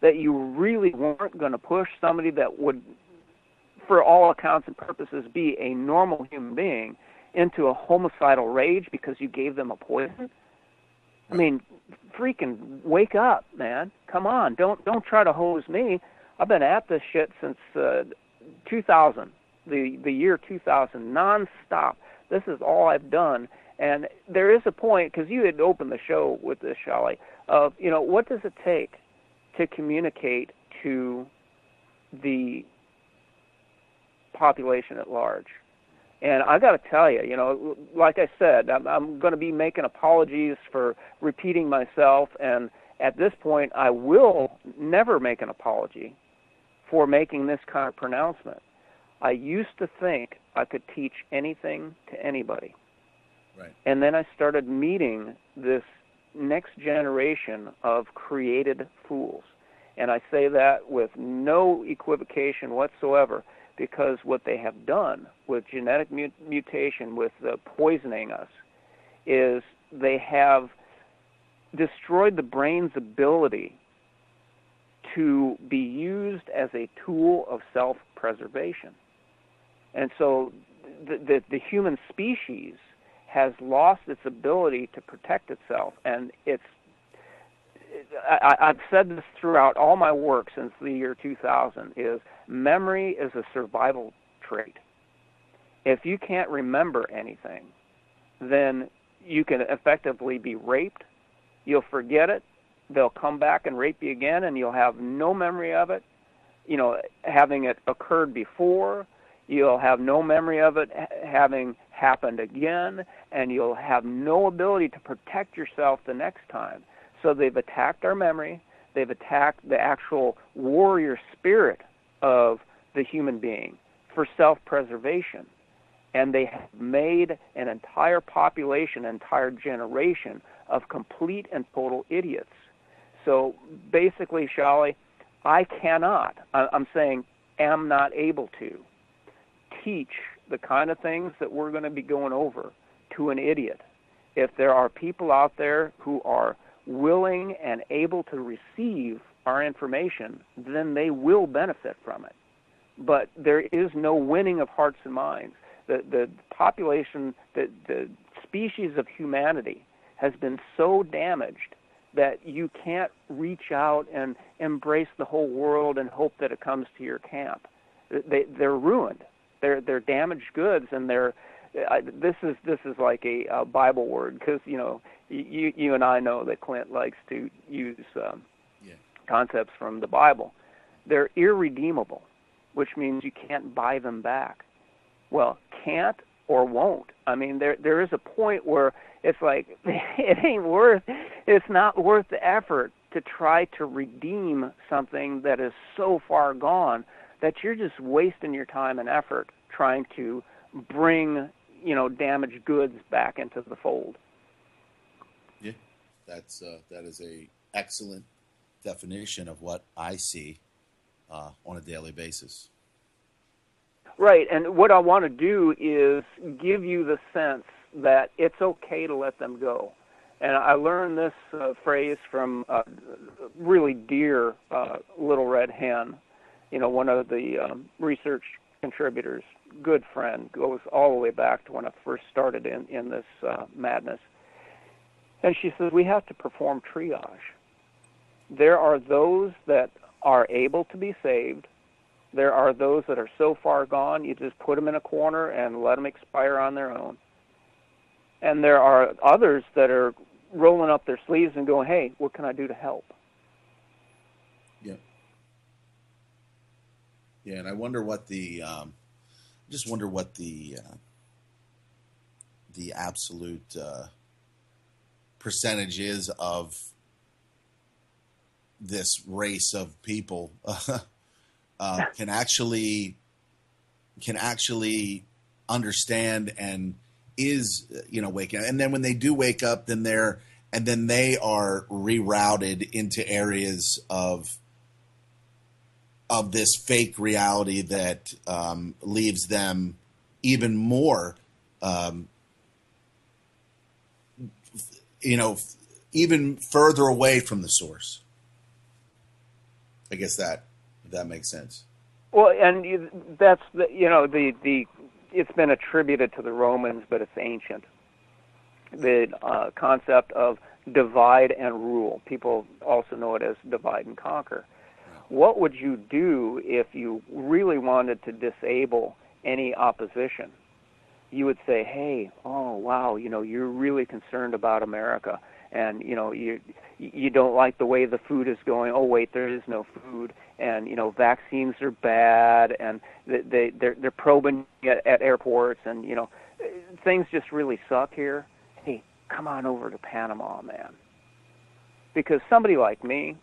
that you really weren't going to push somebody that would, for all accounts and purposes, be a normal human being into a homicidal rage because you gave them a poison? I mean, freaking wake up, man. Come on. Don't try to hose me. I've been at this shit since 2000, the year 2000, nonstop. This is all I've done. And there is a point, because you had opened the show with this, Shali, of, what does it take to communicate to the population at large? And I got to tell you, like I said, I'm going to be making apologies for repeating myself, and at this point I will never make an apology for making this kind of pronouncement. I used to think I could teach anything to anybody. Right. And then I started meeting this next generation of created fools. And I say that with no equivocation whatsoever, because what they have done with genetic mutation, with poisoning us, is they have destroyed the brain's ability to be used as a tool of self-preservation. And so the human species has lost its ability to protect itself. And I've said this throughout all my work since the year 2000, is memory is a survival trait. If you can't remember anything, then you can effectively be raped. You'll forget it. They'll come back and rape you again, and you'll have no memory of it, having it occurred before. You'll have no memory of it having happened again, and you'll have no ability to protect yourself the next time. So they've attacked our memory. They've attacked the actual warrior spirit of the human being for self-preservation. And they have made an entire population, an entire generation of complete and total idiots. So basically, Shali, I cannot, I'm saying am not able to, teach the kind of things that we're going to be going over to an idiot, if there are people out there who are willing and able to receive our information, then they will benefit from it. But there is no winning of hearts and minds. The population, the species of humanity has been so damaged that you can't reach out and embrace the whole world and hope that it comes to your camp. They're ruined. They're damaged goods, and this is like a Bible word, because you and I know that Clint likes to use concepts from the Bible. They're irredeemable, which means you can't buy them back. Well, can't or won't. I mean, there is a point where it's like it's not worth the effort to try to redeem something that is so far gone that you're just wasting your time and effort trying to bring, damaged goods back into the fold. Yeah, that is a excellent definition of what I see on a daily basis. Right, and what I want to do is give you the sense that it's okay to let them go. And I learned this phrase from a really dear little red hen, one of the research contributors, good friend, goes all the way back to when I first started in this madness. And she says, we have to perform triage. There are those that are able to be saved. There are those that are so far gone, you just put them in a corner and let them expire on their own. And there are others that are rolling up their sleeves and going, hey, what can I do to help? Yeah. Yeah, and I wonder what the absolute percentage is of this race of people can actually understand and is waking up. And then when they do wake up, then they are rerouted into areas of this fake reality that leaves them even more even further away from the source. I guess that makes sense. Well, and that's the it's been attributed to the Romans, but it's ancient. The concept of divide and rule. People also know it as divide and conquer. What would you do if you really wanted to disable any opposition? You would say, hey, oh, wow, you're really concerned about America, and, you don't like the way the food is going. Oh, wait, there is no food, and, vaccines are bad, and they're probing at airports, and, things just really suck here. Hey, come on over to Panama, man. Because somebody like me,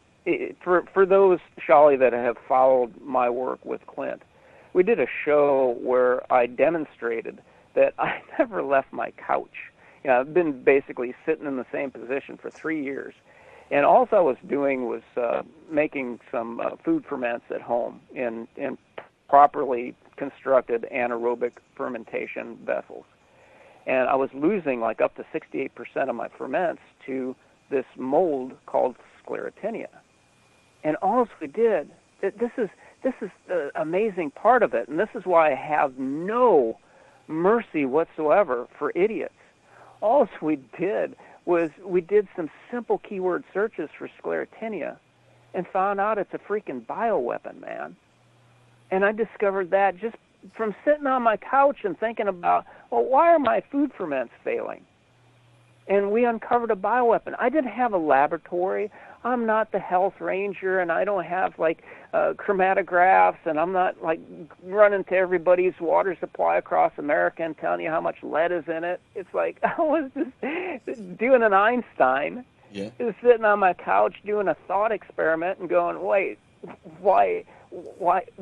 for those, Shali, that have followed my work with Clint, we did a show where I demonstrated that I never left my couch. I've been basically sitting in the same position for 3 years. And all I was doing was making some food ferments at home in properly constructed anaerobic fermentation vessels. And I was losing like up to 68% of my ferments to this mold called sclerotinia. And all we did, this is the amazing part of it, and this is why I have no mercy whatsoever for idiots. All we did was we did some simple keyword searches for sclerotinia and found out it's a freaking bioweapon, man. And I discovered that just from sitting on my couch and thinking about, well, why are my food ferments failing? And we uncovered a bioweapon. I didn't have a laboratory. I'm not the health ranger, and I don't have chromatographs, and I'm not running to everybody's water supply across America and telling you how much lead is in it. It's like I was just doing an Einstein, just sitting on my couch doing a thought experiment and going, wait, why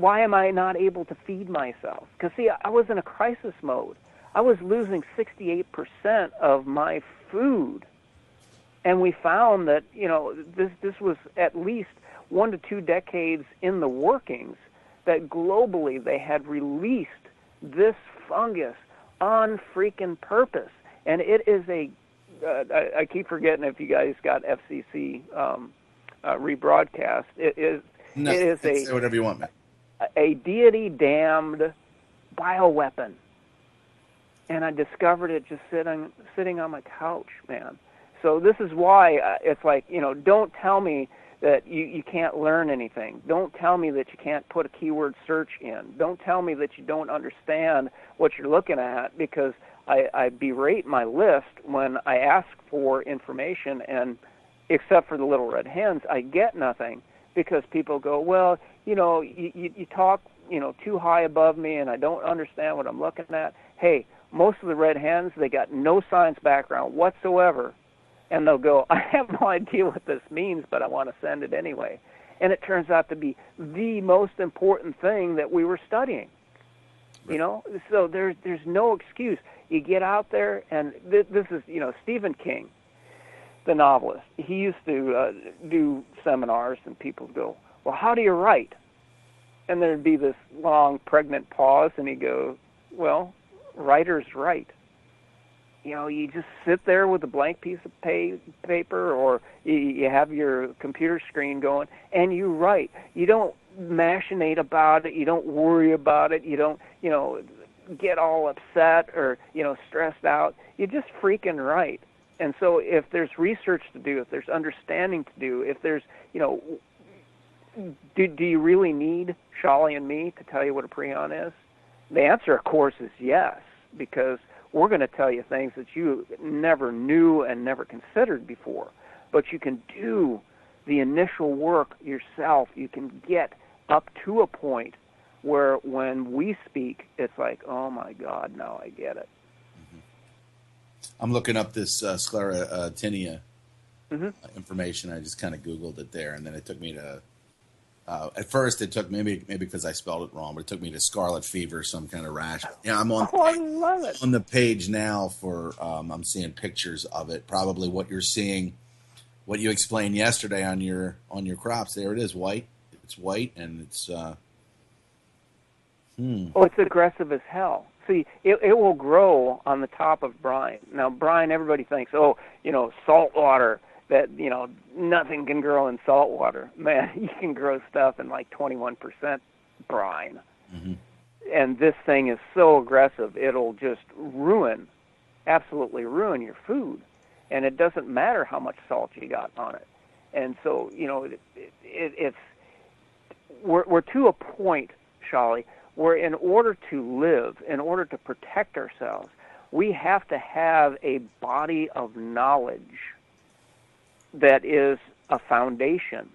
am I not able to feed myself? Because see, I was in a crisis mode. I was losing 68% of my food. And we found that, this was at least 1 to 2 decades in the workings, that globally they had released this fungus on freaking purpose. And it is I keep forgetting if you guys got FCC rebroadcast. It is say whatever you want, man. A deity-damned bioweapon. And I discovered it just sitting on my couch, man. So this is why it's like, don't tell me that you can't learn anything. Don't tell me that you can't put a keyword search in. Don't tell me that you don't understand what you're looking at, because I berate my list when I ask for information, and except for the little red hens, I get nothing, because people go, well, you talk, too high above me, and I don't understand what I'm looking at. Hey, most of the red hens, they got no science background whatsoever, and they'll go, I have no idea what this means, but I want to send it anyway. And it turns out to be the most important thing that we were studying. So there's no excuse. You get out there, and this is, Stephen King, the novelist. He used to do seminars, and people would go, well, how do you write? And there'd be this long, pregnant pause, and he'd go, well, writers write. You just sit there with a blank piece of paper, or you have your computer screen going, and you write. You don't machinate about it. You don't worry about it. You don't, get all upset or, stressed out. You just freaking write. And so if there's research to do, if there's understanding to do, if there's, do you really need Shali and me to tell you what a prion is? The answer, of course, is yes, because we're going to tell you things that you never knew and never considered before. But you can do the initial work yourself. You can get up to a point where when we speak, it's like, oh, my God, now I get it. I'm looking up this sclerotinia information. I just kind of Googled it there, and then it took me to at first it took maybe because I spelled it wrong, but it took me to scarlet fever, some kind of rash. Yeah, I'm on I love it. On the page now for I'm seeing pictures of it. Probably what you're seeing, what you explained yesterday on your crops. There it is, white. It's white, and it's Oh, it's aggressive as hell. See, it will grow on the top of brine. Now, brine, everybody thinks, salt water, that, nothing can grow in salt water. Man, you can grow stuff in like 21% brine. Mm-hmm. And this thing is so aggressive, it'll just absolutely ruin your food. And it doesn't matter how much salt you got on it. And so, we're to a point, Shali, where in order to live, in order to protect ourselves, we have to have a body of knowledge that is a foundation,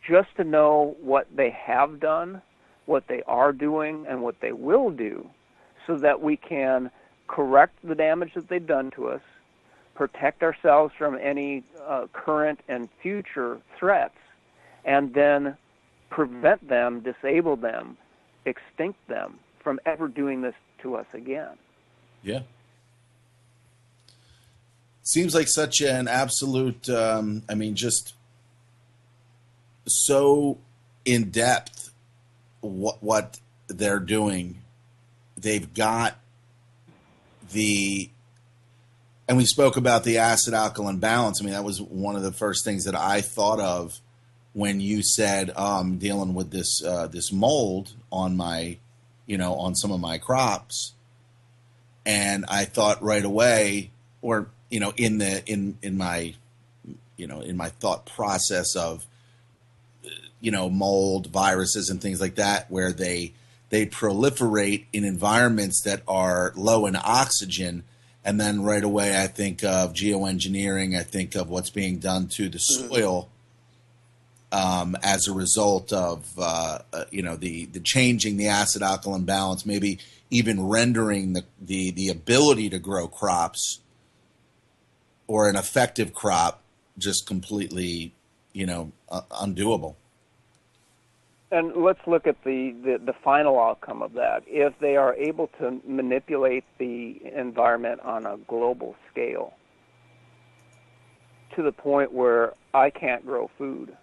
just to know what they have done, what they are doing, and what they will do, so that we can correct the damage that they've done to us, protect ourselves from any current and future threats, and then prevent them, disable them, extinct them from ever doing this to us again. Yeah. Seems like such an absolute, just so in depth what they're doing. They've got and we spoke about the acid alkaline balance. I mean, that was one of the first things that I thought of when you said, I'm dealing with this mold on my, on some of my crops. And I thought right away, or, in my thought process of, mold, viruses and things like that, where they proliferate in environments that are low in oxygen. And then right away, I think of geoengineering. I think of what's being done to the soil as a result of, the changing the acid alkaline balance, maybe even rendering the ability to grow crops or an effective crop just completely, undoable. And let's look at the final outcome of that. If they are able to manipulate the environment on a global scale to the point where I can't grow food.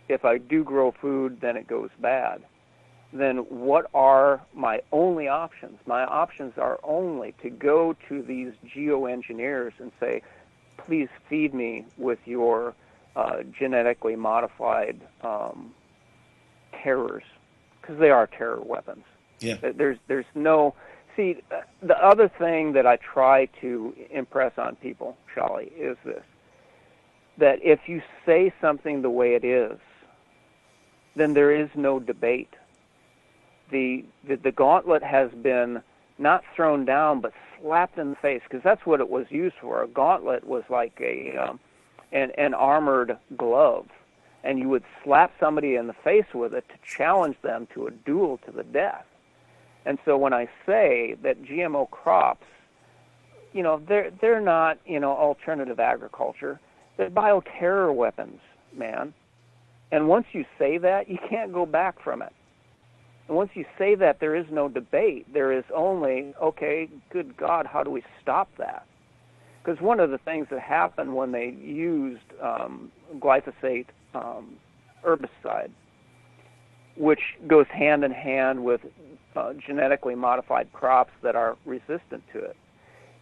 If I do grow food, then it goes bad. then what are my only options? My options are only to go to these geoengineers and say, please feed me with your genetically modified terrors, because they are terror weapons. Yeah. There's no... See, the other thing that I try to impress on people, Shali, is this, that if you say something the way it is, then there is no debate. The gauntlet has been not thrown down, but slapped in the face, because that's what it was used for. A gauntlet was like an armored glove, and you would slap somebody in the face with it to challenge them to a duel to the death. And so when I say that GMO crops, they're not, alternative agriculture. They're bioterror weapons, man. And once you say that, you can't go back from it. And once you say that, there is no debate. There is only, okay, good God, how do we stop that? Because one of the things that happened when they used glyphosate herbicide, which goes hand in hand with genetically modified crops that are resistant to it,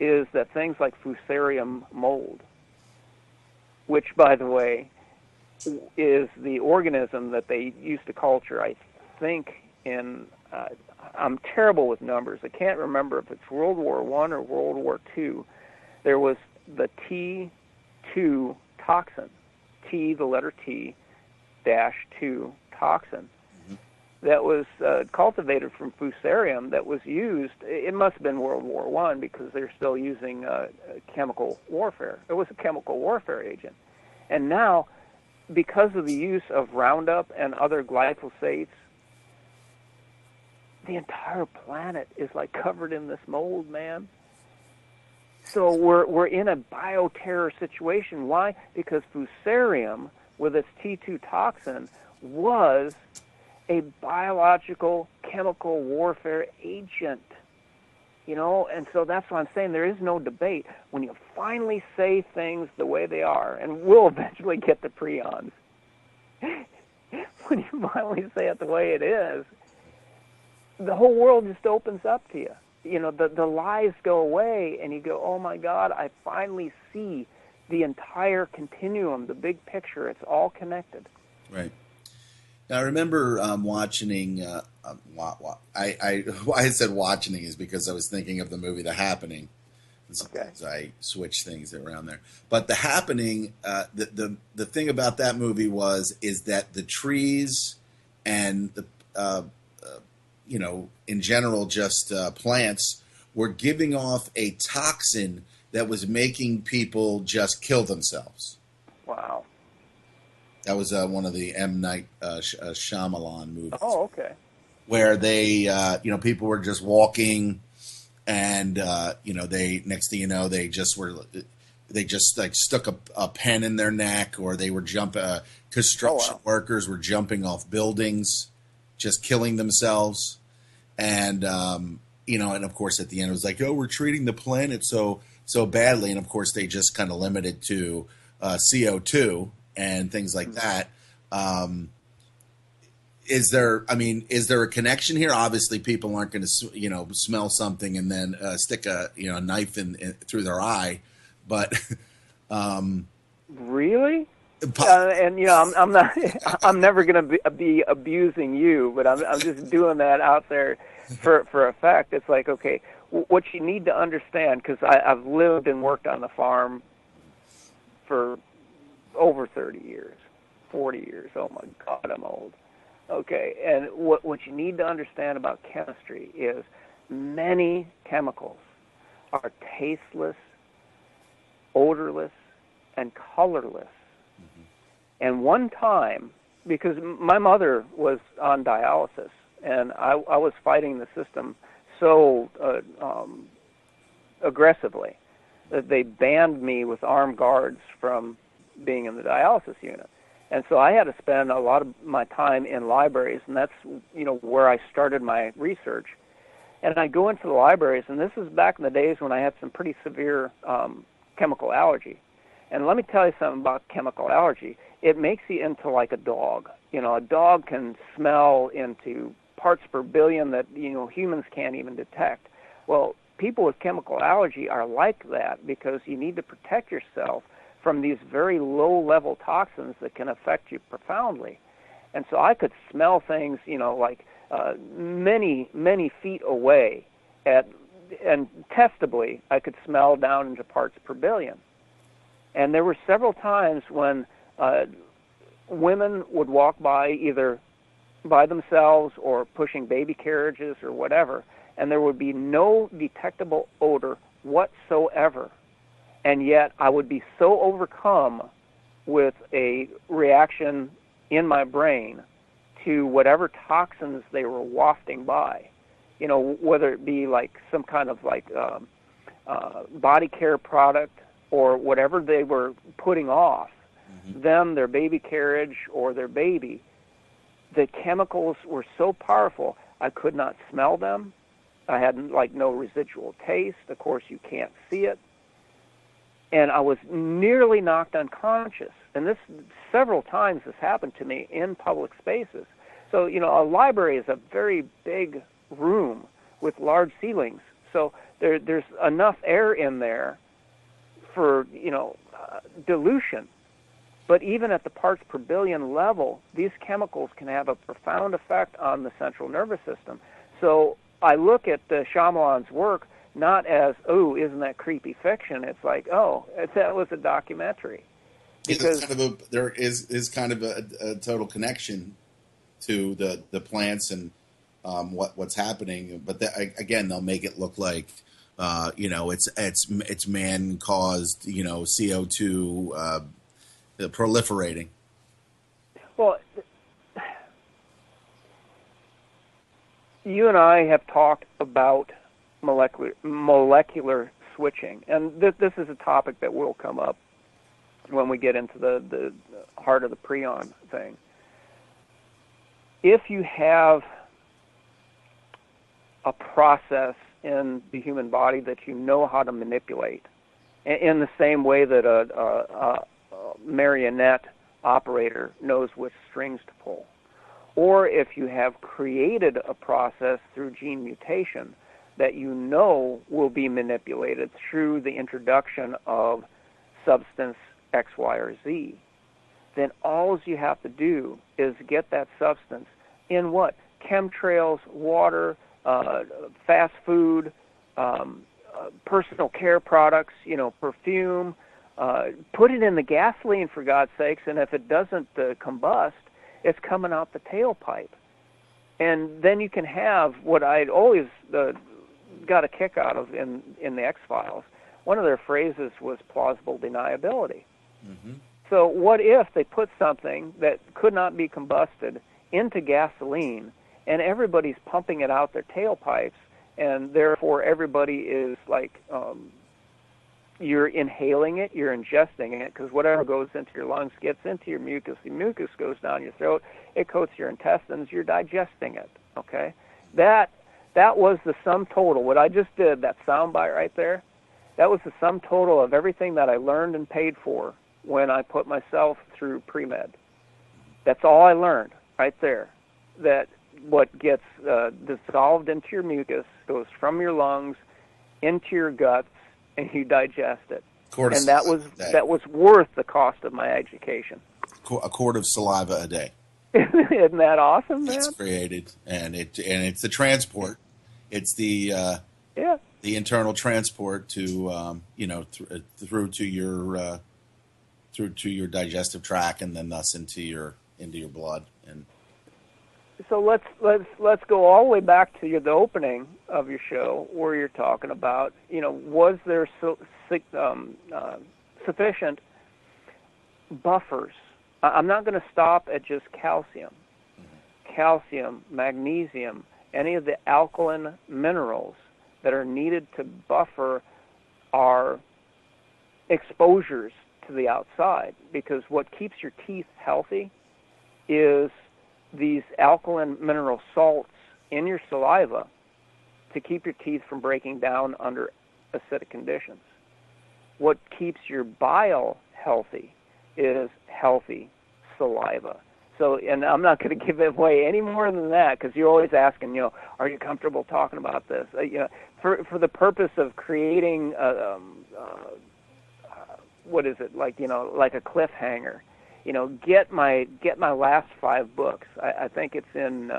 is that things like Fusarium mold, which, by the way, is the organism that they used to culture, I think, in, I'm terrible with numbers. I can't remember if it's World War I or World War II. There was the T2 toxin, T, the letter T, dash 2 toxin, that was cultivated from Fusarium that was used. It must have been World War I, because they're still using chemical warfare. It was a chemical warfare agent. And now, because of the use of Roundup and other glyphosates, the entire planet is like covered in this mold, man. So we're in a bioterror situation. Why? Because Fusarium, with its T2 toxin, was a biological chemical warfare agent, and so that's why I'm saying there is no debate. When you finally say things the way they are, and we'll eventually get the prions, when you finally say it the way it is, the whole world just opens up to you. The lies go away, and you go, oh my God, I finally see the entire continuum, the big picture. It's all connected. Right. Now, I remember watching. Why I said watching is because I was thinking of the movie The Happening. Sometimes I switch things around there. But The Happening, the thing about that movie is that the trees and the in general just plants were giving off a toxin that was making people just kill themselves. Wow. That was one of the M. Night Shyamalan movies. Oh, okay. Where they, people were just walking, and they next thing you know, they just like stuck a pen in their neck, or they were construction workers were jumping off buildings, just killing themselves, and and of course at the end it was like, oh, we're treating the planet so badly, and of course they just kind of limited to CO2. And things like that. Is there a connection here? Obviously, people aren't going to, smell something and then stick a knife in through their eye. But really, I'm not. I'm never going to be abusing you, but I'm just doing that out there for effect. It's like, okay, what you need to understand, because I've lived and worked on the farm for over 30 years, 40 years. Oh my God, I'm old. Okay, and what you need to understand about chemistry is many chemicals are tasteless, odorless, and colorless. Mm-hmm. And one time, because my mother was on dialysis, and I was fighting the system so aggressively that they banned me with armed guards from being in the dialysis unit. And so I had to spend a lot of my time in libraries, and that's, where I started my research. And I go into the libraries, and this is back in the days when I had some pretty severe chemical allergy. And let me tell you something about chemical allergy. It makes you into like a dog. A dog can smell into parts per billion that humans can't even detect. Well, people with chemical allergy are like that because you need to protect yourself from these very low-level toxins that can affect you profoundly. And so I could smell things, like many, many feet away, and testably I could smell down into parts per billion. And there were several times when women would walk by either by themselves or pushing baby carriages or whatever, and there would be no detectable odor whatsoever. And yet I would be so overcome with a reaction in my brain to whatever toxins they were wafting by, whether it be like some kind of body care product or whatever they were putting off, them, their baby carriage, or their baby. The chemicals were so powerful, I could not smell them. I had no residual taste. Of course, you can't see it. And I was nearly knocked unconscious. And this several times has happened to me in public spaces. So, a library is a very big room with large ceilings. So there's enough air in there for, dilution. But even at the parts per billion level, these chemicals can have a profound effect on the central nervous system. So I look at Shyamalan's work not as, oh, isn't that creepy fiction? It's like, oh, that was a documentary. Because there is kind of a total connection to the plants and what's happening. But again, they'll make it look like it's man caused CO2 proliferating. Well, you and I have talked about molecular switching, and this is a topic that will come up when we get into the heart of the prion thing. If you have a process in the human body that you know how to manipulate, in the same way that a marionette operator knows which strings to pull, or if you have created a process through gene mutation that you know will be manipulated through the introduction of substance X, Y, or Z, then all you have to do is get that substance in what? Chemtrails, water, fast food, personal care products, perfume. Put it in the gasoline, for God's sakes, and if it doesn't combust, it's coming out the tailpipe. And then you can have what I'd always got a kick out of in the X-Files. One of their phrases was plausible deniability. Mm-hmm. So what if they put something that could not be combusted into gasoline, and everybody's pumping it out their tailpipes, and therefore everybody is like, you're inhaling it, you're ingesting it, because whatever goes into your lungs gets into your mucus. The mucus goes down your throat, it coats your intestines, you're digesting it, okay? That was the sum total. What I just did, that soundbite right there, that was the sum total of everything that I learned and paid for when I put myself through pre-med. That's all I learned right there, that what gets dissolved into your mucus goes from your lungs into your guts, and you digest it. And that was worth the cost of my education. A quart of saliva a day. Isn't that awesome, man? It's created, and it's the transport. It's the internal transport to through to your digestive tract, and then thus into your blood. And so let's go all the way back to the opening of your show, where you're talking about, was there sufficient buffers? I'm not going to stop at just calcium. Calcium, magnesium, any of the alkaline minerals that are needed to buffer our exposures to the outside, because what keeps your teeth healthy is these alkaline mineral salts in your saliva to keep your teeth from breaking down under acidic conditions. What keeps your bile healthy is healthy saliva. So, and I'm not going to give it away any more than that, because you're always asking, are you comfortable talking about this? For the purpose of creating, what is it, like a cliffhanger. Get my last 5 books. I think it's in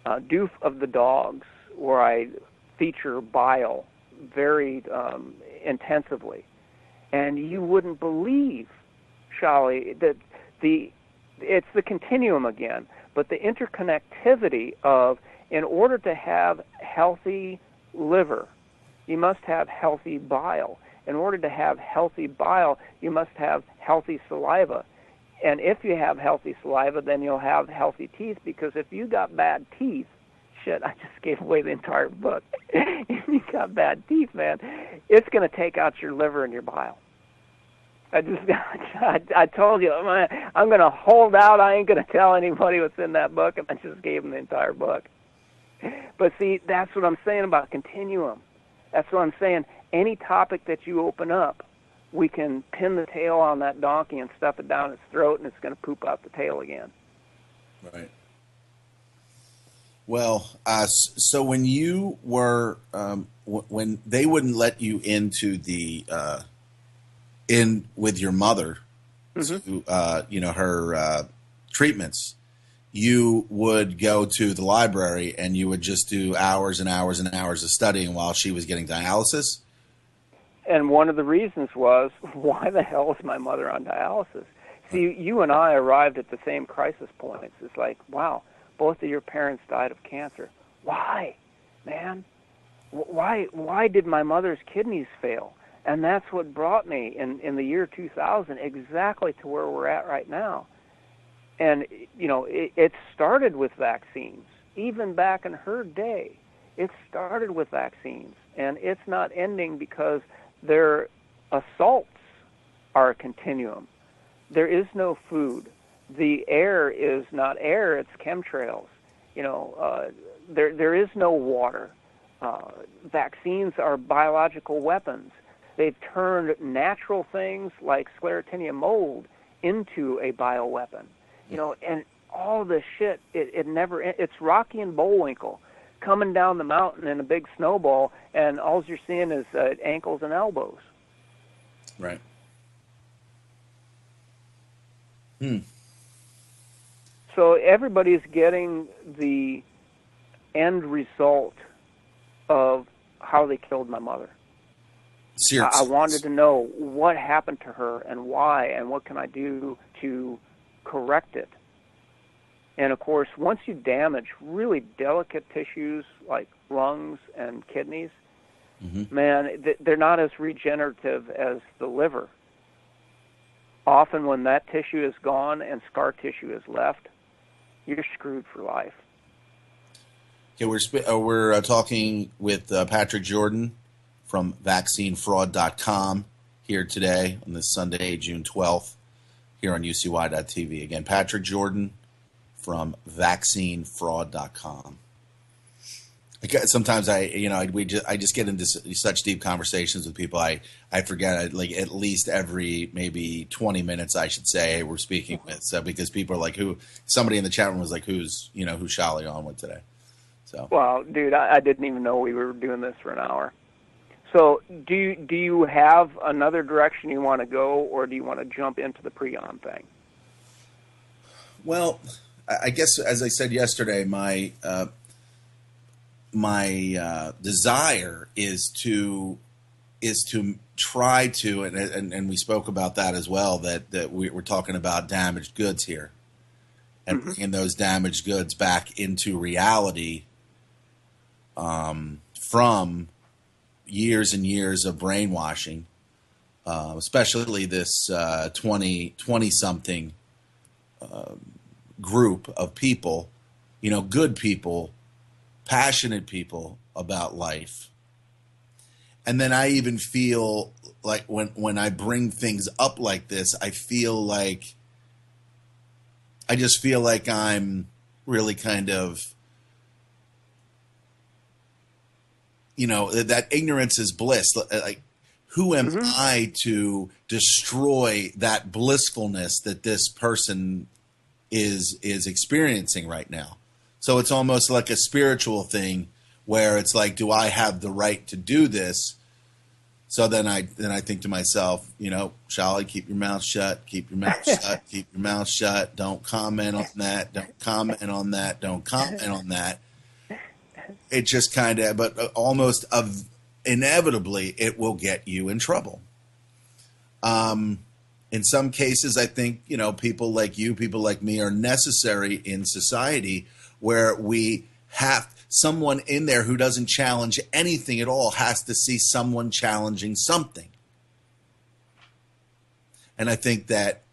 Doof of the Dogs, where I feature bile very intensively, and you wouldn't believe, Shali, that it's the continuum again, but the interconnectivity of, in order to have healthy liver, you must have healthy bile. In order to have healthy bile, you must have healthy saliva. And if you have healthy saliva, then you'll have healthy teeth, because if you got bad teeth, shit, I just gave away the entire book. If you got bad teeth, man, it's going to take out your liver and your bile. I told you, I'm going to hold out. I ain't going to tell anybody what's in that book, and I just gave them the entire book. But see, that's what I'm saying about continuum. That's what I'm saying. Any topic that you open up, we can pin the tail on that donkey and stuff it down its throat, and it's going to poop out the tail again. Right. Well, so when you were, when they wouldn't let you into the, in with your mother, Mm-hmm. to, her treatments, you would go to the library and you would just do hours and hours and hours of studying while she was getting dialysis? And one of the reasons was, why the hell is my mother on dialysis? See, you and I arrived at the same crisis points. It's like, wow, both of your parents died of cancer. Why, man? Why did my mother's kidneys fail? And that's what brought me in the year 2000 exactly to where we're at right now. And, it started with vaccines. Even back in her day, it started with vaccines. And it's not ending because their assaults are a continuum. There is no food. The air is not air, it's chemtrails. There is no water. Vaccines are biological weapons. They've turned natural things like sclerotinia mold into a bioweapon. And all this shit, it never, it's Rocky and Bullwinkle coming down the mountain in a big snowball, and all you're seeing is ankles and elbows. Right. So everybody's getting the end result of how they killed my mother. Seriously. I wanted to know what happened to her and why, and what can I do to correct it. And, of course, once you damage really delicate tissues like lungs and kidneys, man, they're not as regenerative as the liver. Often when that tissue is gone and scar tissue is left, you're screwed for life. Okay, we're talking with Patrick Jordan from vaccinefraud.com here today on this Sunday, June 12th, here on UCY.tv. Again, Patrick Jordan from vaccinefraud.com. Sometimes I just get into such deep conversations with people. I forget, like, at least every maybe 20 minutes I should say, hey, we're speaking with. So because people are like, somebody in the chat room was like, who's Shali on with today? So, well, dude, I didn't even know we were doing this for an hour. So do you have another direction you want to go, or do you want to jump into the prion thing? Well, I guess, as I said yesterday, my desire is to try to, and we spoke about that as well, that we're talking about damaged goods here, and bringing those damaged goods back into reality from years and years of brainwashing, especially this 20-something group of people, good people, passionate people about life. And then I even feel like when I bring things up like this, I just feel like I'm really kind of, that ignorance is bliss. Like, who am I to destroy that blissfulness that this person is experiencing right now. So it's almost like a spiritual thing where it's like, do I have the right to do this? So then I think to myself, Shali, keep your mouth shut, keep your mouth shut, keep your mouth shut. Don't comment on that. Don't comment on that. Don't comment on that. It just kind of, but almost inevitably, it will get you in trouble. In some cases, I think, people like you, people like me are necessary in society where we have someone in there who doesn't challenge anything at all has to see someone challenging something. And I think that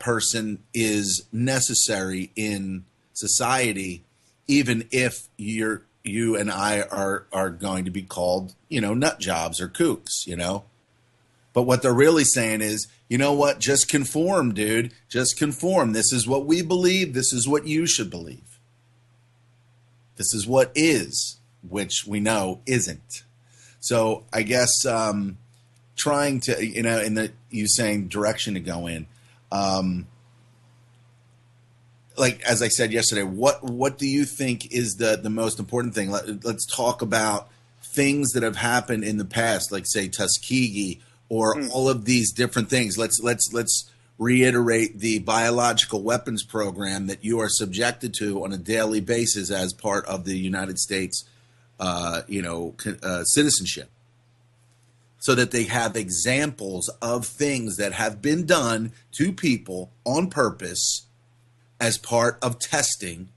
person is necessary in society, even if you and I are going to be called, nut jobs or kooks, But what they're really saying is, you know what? Just conform, dude. Just conform. This is what we believe. This is what you should believe. This is what is, which we know isn't. So I guess trying to, you saying direction to go in. Like, as I said yesterday, what do you think is the most important thing? Let's talk about things that have happened in the past, like, say, Tuskegee, or all of these different things. Let's reiterate the biological weapons program that you are subjected to on a daily basis as part of the United States, citizenship, so that they have examples of things that have been done to people on purpose as part of testing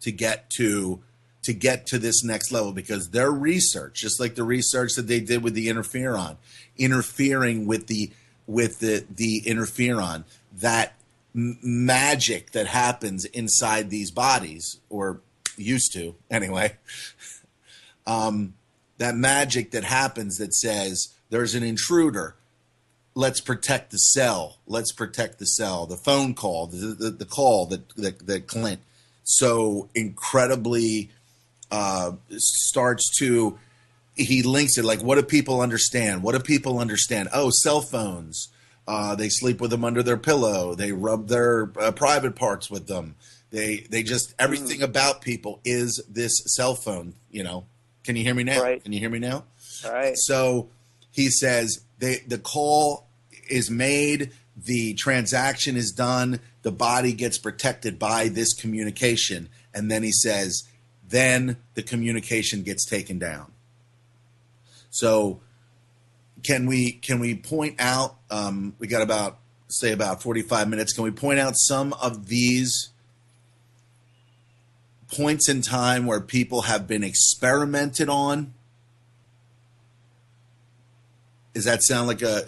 to get to this next level, because their research, just like the research that they did with the interfering with the interferon, that magic that happens inside these bodies, or used to anyway, that magic that happens that says there's an intruder, let's protect the cell, the phone call, the call that Clint so incredibly starts to, he links it, like, what do people understand? Oh, cell phones. They sleep with them under their pillow. They rub their private parts with them. They just, everything about people is this cell phone, Can you hear me now? Right. Can you hear me now? All right. So he says the call is made, the transaction is done, the body gets protected by this communication. And then he says, then the communication gets taken down. So can we point out, we got about 45 minutes. Can we point out some of these points in time where people have been experimented on? Does that sound like a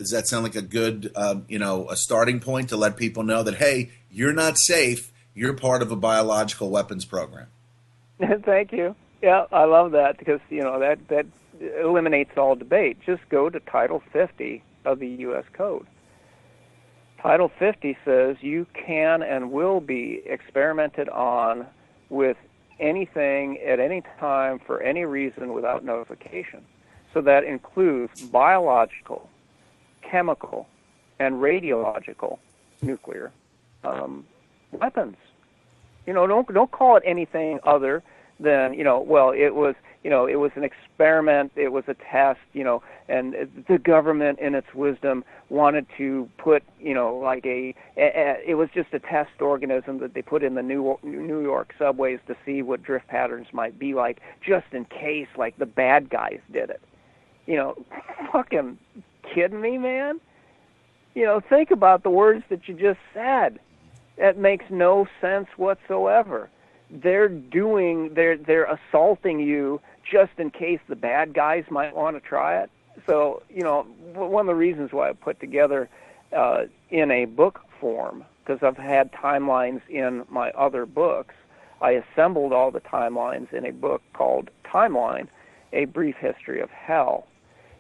good, a starting point to let people know that, hey, you're not safe. You're part of a biological weapons program. Thank you. Yeah, I love that, because, that eliminates all debate. Just go to Title 50 of the U.S. Code. Title 50 says you can and will be experimented on with anything at any time for any reason without notification. So that includes biological, chemical, and radiological nuclear weapons. Don't call it anything other than, it was an experiment, it was a test, and the government in its wisdom wanted to put, it was just a test organism that they put in the New York subways to see what drift patterns might be like, just in case, like, the bad guys did it. Fucking kidding me, man? Think about the words that you just said. That makes no sense whatsoever. They're assaulting you just in case the bad guys might want to try it. So, one of the reasons why I put together in a book form, because I've had timelines in my other books, I assembled all the timelines in a book called Timeline, A Brief History of Hell,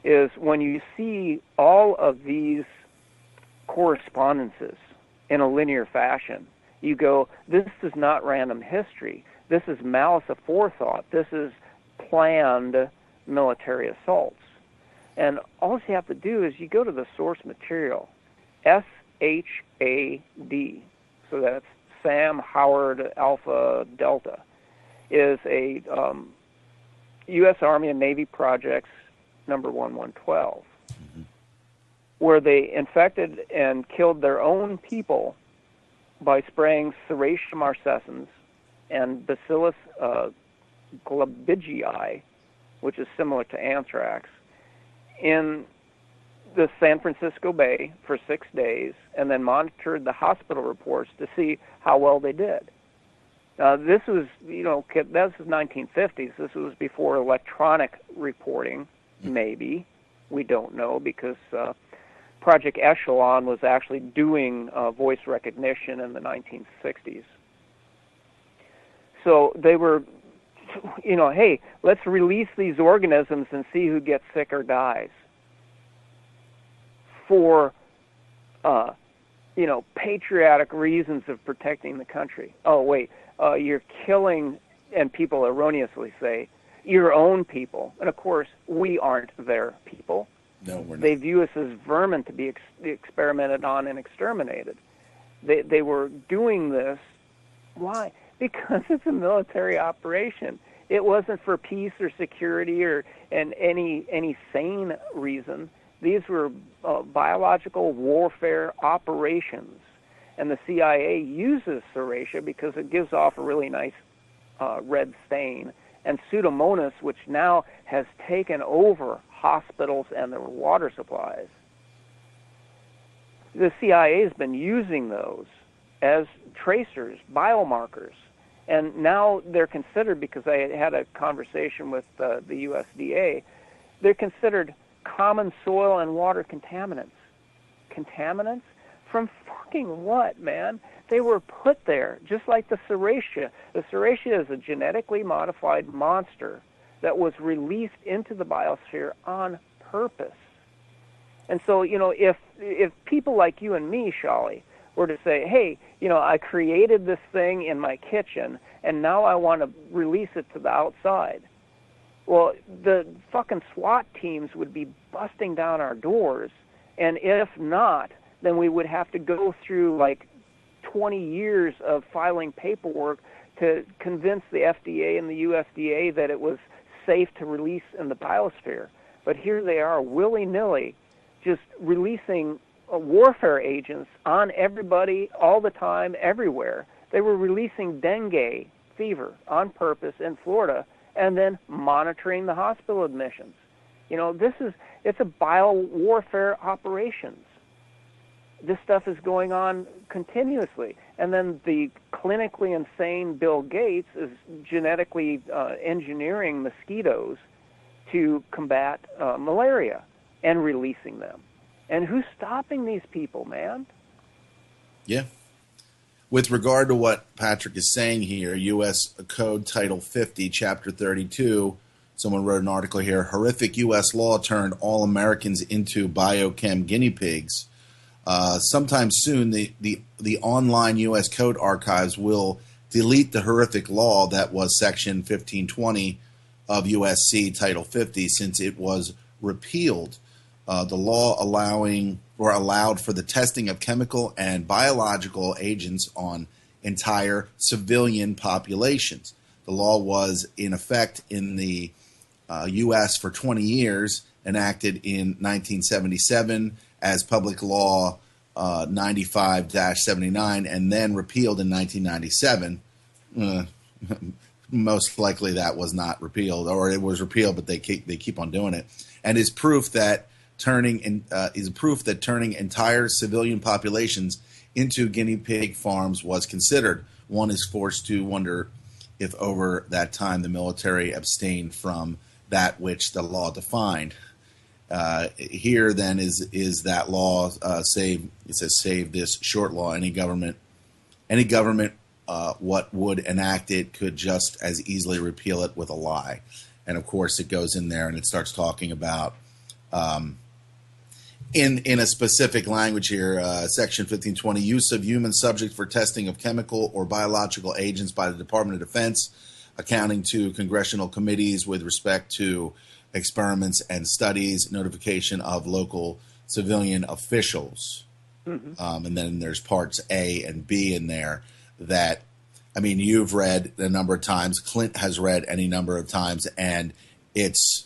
is when you see all of these correspondences in a linear fashion, you go, this is not random history. This is malice aforethought. This is planned military assaults. And all you have to do is you go to the source material, SHAD, so that's Sam Howard Alpha Delta, is a U.S. Army and Navy projects number 1112, where they infected and killed their own people by spraying Serratia marcescens and Bacillus glabigii, which is similar to anthrax, in the San Francisco Bay for 6 days, and then monitored the hospital reports to see how well they did. This was, that was 1950s. This was before electronic reporting, maybe. We don't know, because Project Echelon was actually doing voice recognition in the 1960s. So they were, hey, let's release these organisms and see who gets sick or dies. For, patriotic reasons of protecting the country. Oh, wait, you're killing, and people erroneously say, your own people. And, of course, we aren't their people. No, we're not. They view us as vermin to be experimented on and exterminated. They were doing this. Why? Because it's a military operation. It wasn't for peace or security or any sane reason. These were biological warfare operations, and the CIA uses Serratia because it gives off a really nice red stain, and Pseudomonas, which now has taken over hospitals and their water supplies. The CIA has been using those as tracers, biomarkers, and now they're considered, because I had a conversation with the USDA, they're considered common soil and water contaminants. Contaminants? From fucking what, man? They were put there, just like the Serratia. The Serratia is a genetically modified monster that was released into the biosphere on purpose. And so, if people like you and me, Shali, were to say, hey, I created this thing in my kitchen, and now I want to release it to the outside. Well, the fucking SWAT teams would be busting down our doors, and if not, then we would have to go through like 20 years of filing paperwork to convince the FDA and the USDA that it was safe to release in the biosphere. But here they are, willy-nilly, just releasing warfare agents on everybody all the time, everywhere. They were releasing dengue fever on purpose in Florida, and then monitoring the hospital admissions. It's a biowarfare operations. This stuff is going on continuously. And then the clinically insane Bill Gates is genetically engineering mosquitoes to combat malaria and releasing them. And who's stopping these people, man? Yeah. With regard to what Patrick is saying here, U.S. Code Title 50, Chapter 32, someone wrote an article here, horrific U.S. law turned all Americans into biochem guinea pigs. Sometime soon, the online U.S. Code archives will delete the horrific law that was Section 1520 of U.S.C. Title 50, since it was repealed. The law allowed for the testing of chemical and biological agents on entire civilian populations. The law was in effect in the U.S. for 20 years, enacted in 1977 as Public Law 95-79, and then repealed in 1997. Most likely that was not repealed, or it was repealed, but they keep on doing it, and is proof that turning entire civilian populations into guinea pig farms was considered. One is forced to wonder if over that time the military abstained from that which the law defined. Here then is that law save this short law. Any government what would enact it could just as easily repeal it with a lie. And of course it goes in there and it starts talking about in a specific language here, Section 1520, use of human subjects for testing of chemical or biological agents by the Department of Defense, accounting to congressional committees with respect to experiments and studies, notification of local civilian officials. And then there's parts A and B in there that, I mean, you've read a number of times. Clint has read any number of times, and it's,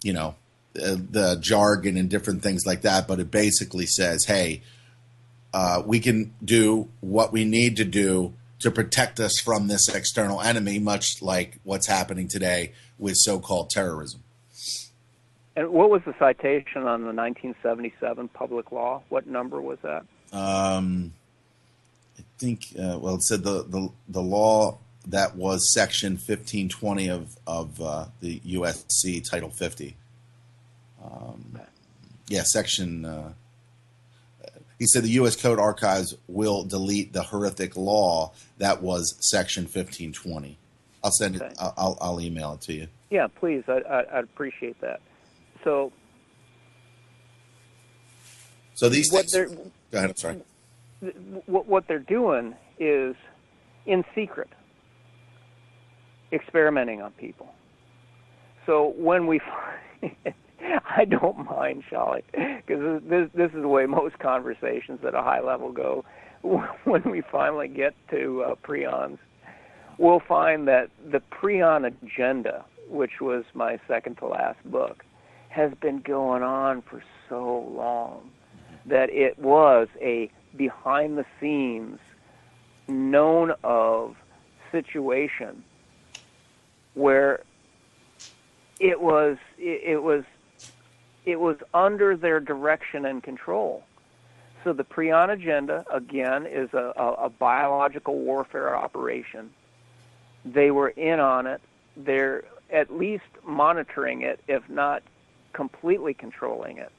the jargon and different things like that. But it basically says, hey, we can do what we need to do to protect us from this external enemy, much like what's happening today with so-called terrorism. And what was the citation on the 1977 public law? What number was that? I think, it said the law that was Section 1520 of the USC Title 50. Section. He said the U.S. Code Archives will delete the horrific law that was Section 1520. I'll send it. I'll email it to you. Yeah, please. I'd appreciate that. So these things. Go ahead. I'm sorry. What they're doing is in secret experimenting on people. So when we I don't mind, Shali, because this is the way most conversations at a high level go. When we finally get to prions, we'll find that the prion agenda, which was my second to last book, has been going on for so long that it was a behind-the-scenes, known-of situation where it was under their direction and control. So the prion agenda, again, is a biological warfare operation. They were in on it. They're at least monitoring it, if not completely controlling it.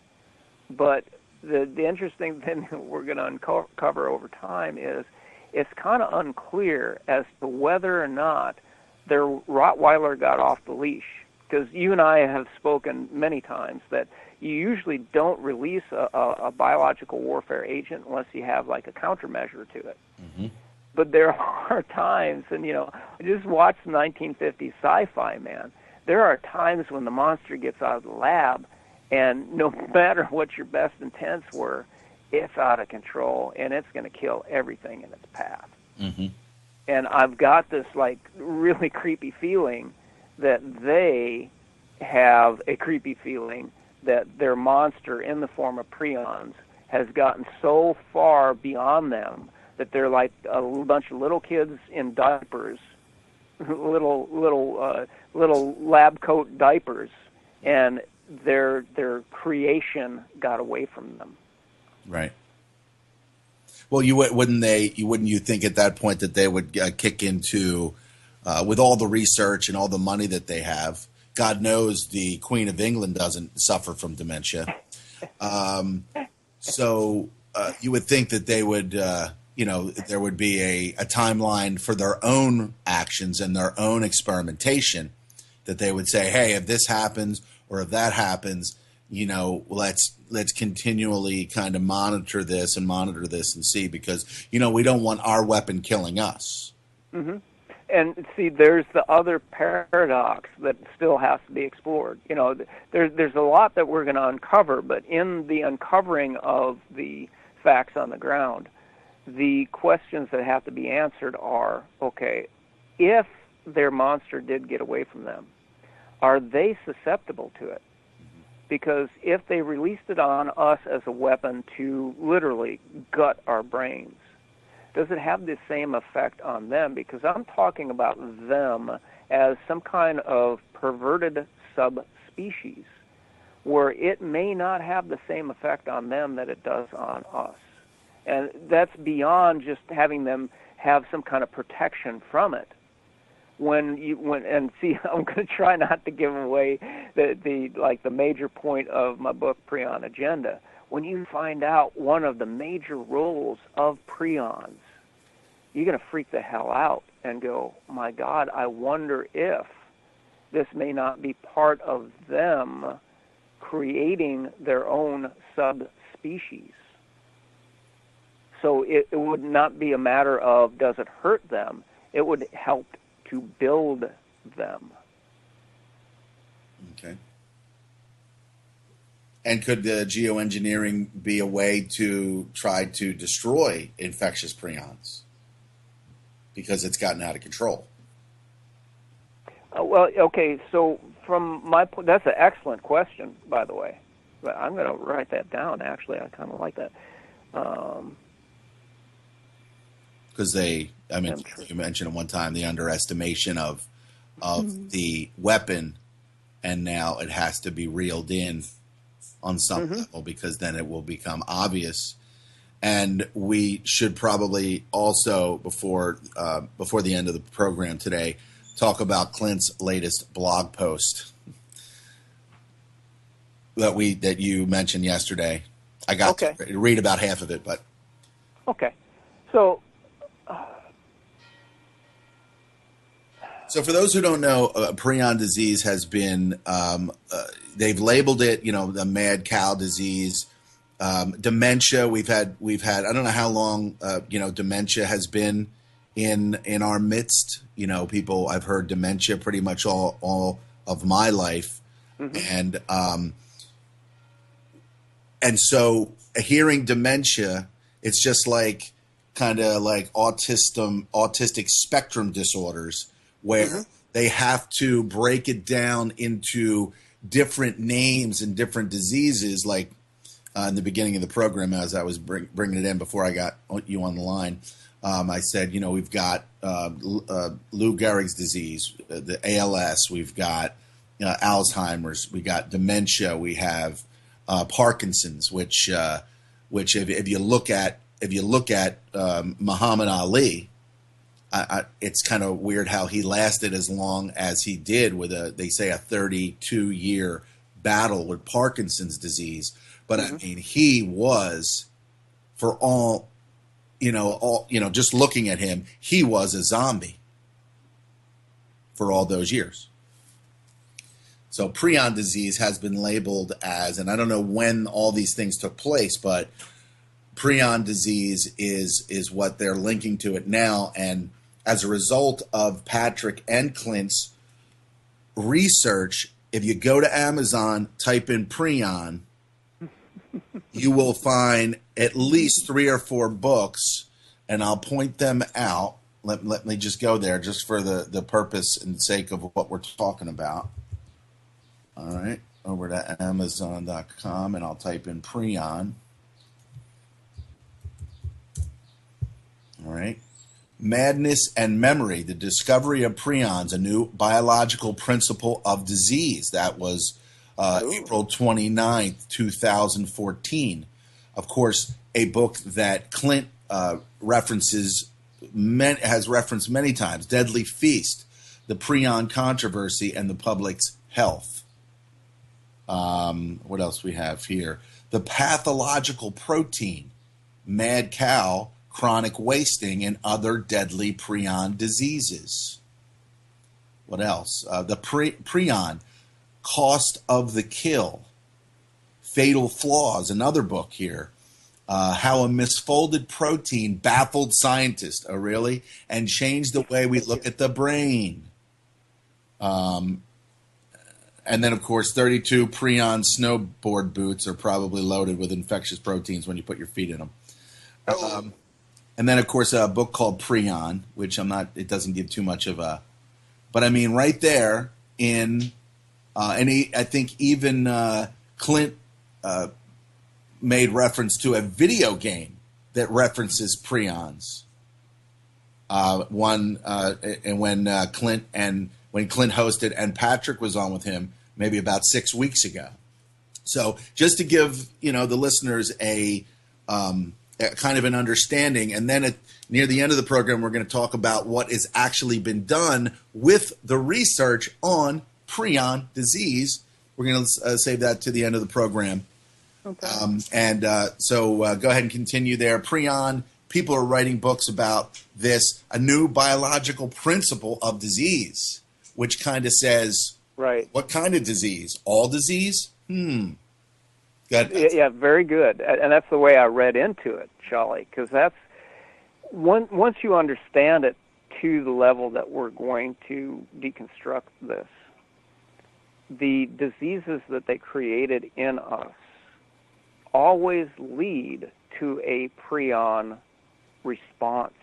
But the interesting thing that we're going to uncover over time is it's kind of unclear as to whether or not their Rottweiler got off the leash. Because you and I have spoken many times that you usually don't release a biological warfare agent unless you have like a countermeasure to it. Mm-hmm. But there are times, and just watch the 1950s sci-fi, man. There are times when the monster gets out of the lab, and no matter what your best intents were, it's out of control, and it's going to kill everything in its path. Mm-hmm. And I've got this like really creepy feeling that they have a creepy feeling that their monster in the form of prions has gotten so far beyond them that they're like a bunch of little kids in diapers, little lab coat diapers, and their creation got away from them. Right. Well, wouldn't you think at that point that they would kick into with all the research and all the money that they have? God knows the Queen of England doesn't suffer from dementia. So you would think that they would, there would be a timeline for their own actions and their own experimentation, that they would say, hey, if this happens or if that happens, let's continually kind of monitor this and see, because, we don't want our weapon killing us. Mm-hmm. And see, there's the other paradox that still has to be explored. There's a lot that we're going to uncover, but in the uncovering of the facts on the ground, the questions that have to be answered are, okay, if their monster did get away from them, are they susceptible to it? Because if they released it on us as a weapon to literally gut our brains, does it have the same effect on them? Because I'm talking about them as some kind of perverted subspecies where it may not have the same effect on them that it does on us. And that's beyond just having them have some kind of protection from it. I'm going to try not to give away the major point of my book, Prion Agenda. When you find out one of the major roles of prions, you're going to freak the hell out and go, my God, I wonder if this may not be part of them creating their own subspecies. So it would not be a matter of does it hurt them, it would help to build them. Okay. And could the geoengineering be a way to try to destroy infectious prions? Because it's gotten out of control. Well, okay, so from my point, that's an excellent question, by the way. But I'm going to write that down, actually. I kind of like that. Because you mentioned at one time the underestimation of the weapon, and now it has to be reeled in on some level, because then it will become obvious. And we should probably also, before the end of the program today, talk about Clint's latest blog post that you mentioned yesterday. I got to read about half of it, but okay. So for those who don't know, prion disease has been they've labeled it, the mad cow disease, dementia. We've had I don't know how long dementia has been in our midst. People, I've heard dementia pretty much all of my life, and so hearing dementia, it's just like kind of like autistic spectrum disorders, where they have to break it down into different names and different diseases. Like in the beginning of the program, as I was bringing it in before I got you on the line, I said, we've got Lou Gehrig's disease, the ALS, we've got Alzheimer's, we got dementia, we have Parkinson's, which if you look at Muhammad Ali, it's kind of weird how he lasted as long as he did with they say a 32-year battle with Parkinson's disease. But I mean, he was, for all, just looking at him, he was a zombie for all those years. So prion disease has been labeled as, and I don't know when all these things took place, but prion disease is what they're linking to it now. And as a result of Patrick and Clint's research, if you go to Amazon, type in prion, you will find at least 3 or 4 books, and I'll point them out. Let me just go there just for the purpose and sake of what we're talking about. All right, over to Amazon.com, and I'll type in prion. All right. Madness and Memory, the Discovery of Prions, a New Biological Principle of Disease. That was April 29th, 2014. Of course, a book that Clint has referenced many times, Deadly Feast, The Prion Controversy and the Public's Health. What else we have here? The Pathological Protein, Mad Cow, Chronic Wasting, and Other Deadly Prion Diseases. What else? The Prion, Cost of the Kill, Fatal Flaws, another book here. How a Misfolded Protein Baffled Scientists, really? And changed the way we look at the brain. And then, of course, 32 prion snowboard boots are probably loaded with infectious proteins when you put your feet in them. And then, of course, a book called Prion, which it doesn't give too much of a, but I mean, right there I think even Clint made reference to a video game that references prions. When Clint hosted and Patrick was on with him maybe about 6 weeks ago. So just to give the listeners a kind of an understanding, and then near the end of the program, we're going to talk about what has actually been done with the research on prion disease. We're going to save that to the end of the program. Okay. So go ahead and continue there. Prion, people are writing books about this, a new biological principle of disease, which kind of says, right, what kind of disease? All disease? Yeah, very good. And that's the way I read into it, Shali, because that's once you understand it to the level that we're going to deconstruct this, the diseases that they created in us always lead to a prion response.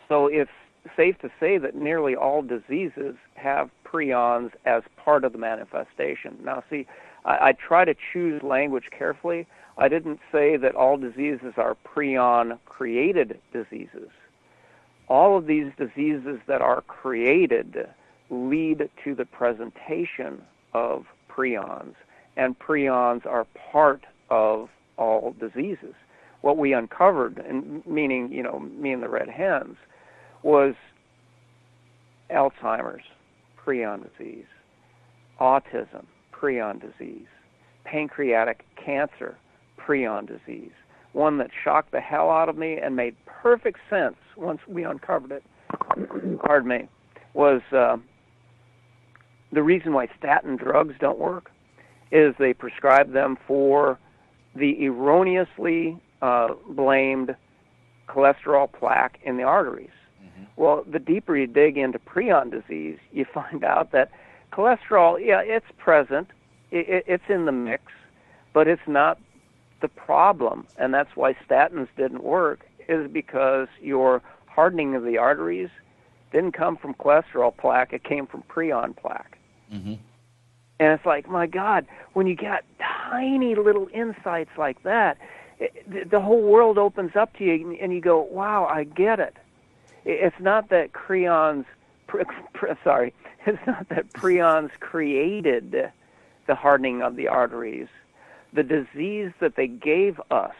So it's safe to say that nearly all diseases have prions as part of the manifestation. Now, see, I try to choose language carefully. I didn't say that all diseases are prion-created diseases. All of these diseases that are created lead to the presentation of prions, and prions are part of all diseases. What we uncovered, and meaning, me and the red hens, was Alzheimer's, prion disease, autism, prion disease, pancreatic cancer, prion disease. One that shocked the hell out of me and made perfect sense once we uncovered it, pardon me, was the reason why statin drugs don't work is they prescribe them for the erroneously blamed cholesterol plaque in the arteries. Well, the deeper you dig into prion disease, you find out that cholesterol, it's present, it's in the mix, but it's not the problem, and that's why statins didn't work, is because your hardening of the arteries didn't come from cholesterol plaque, it came from prion plaque. And it's like, my God, when you get tiny little insights like that, the whole world opens up to you, and you go, wow, I get it. It's not that prions created the hardening of the arteries. The disease that they gave us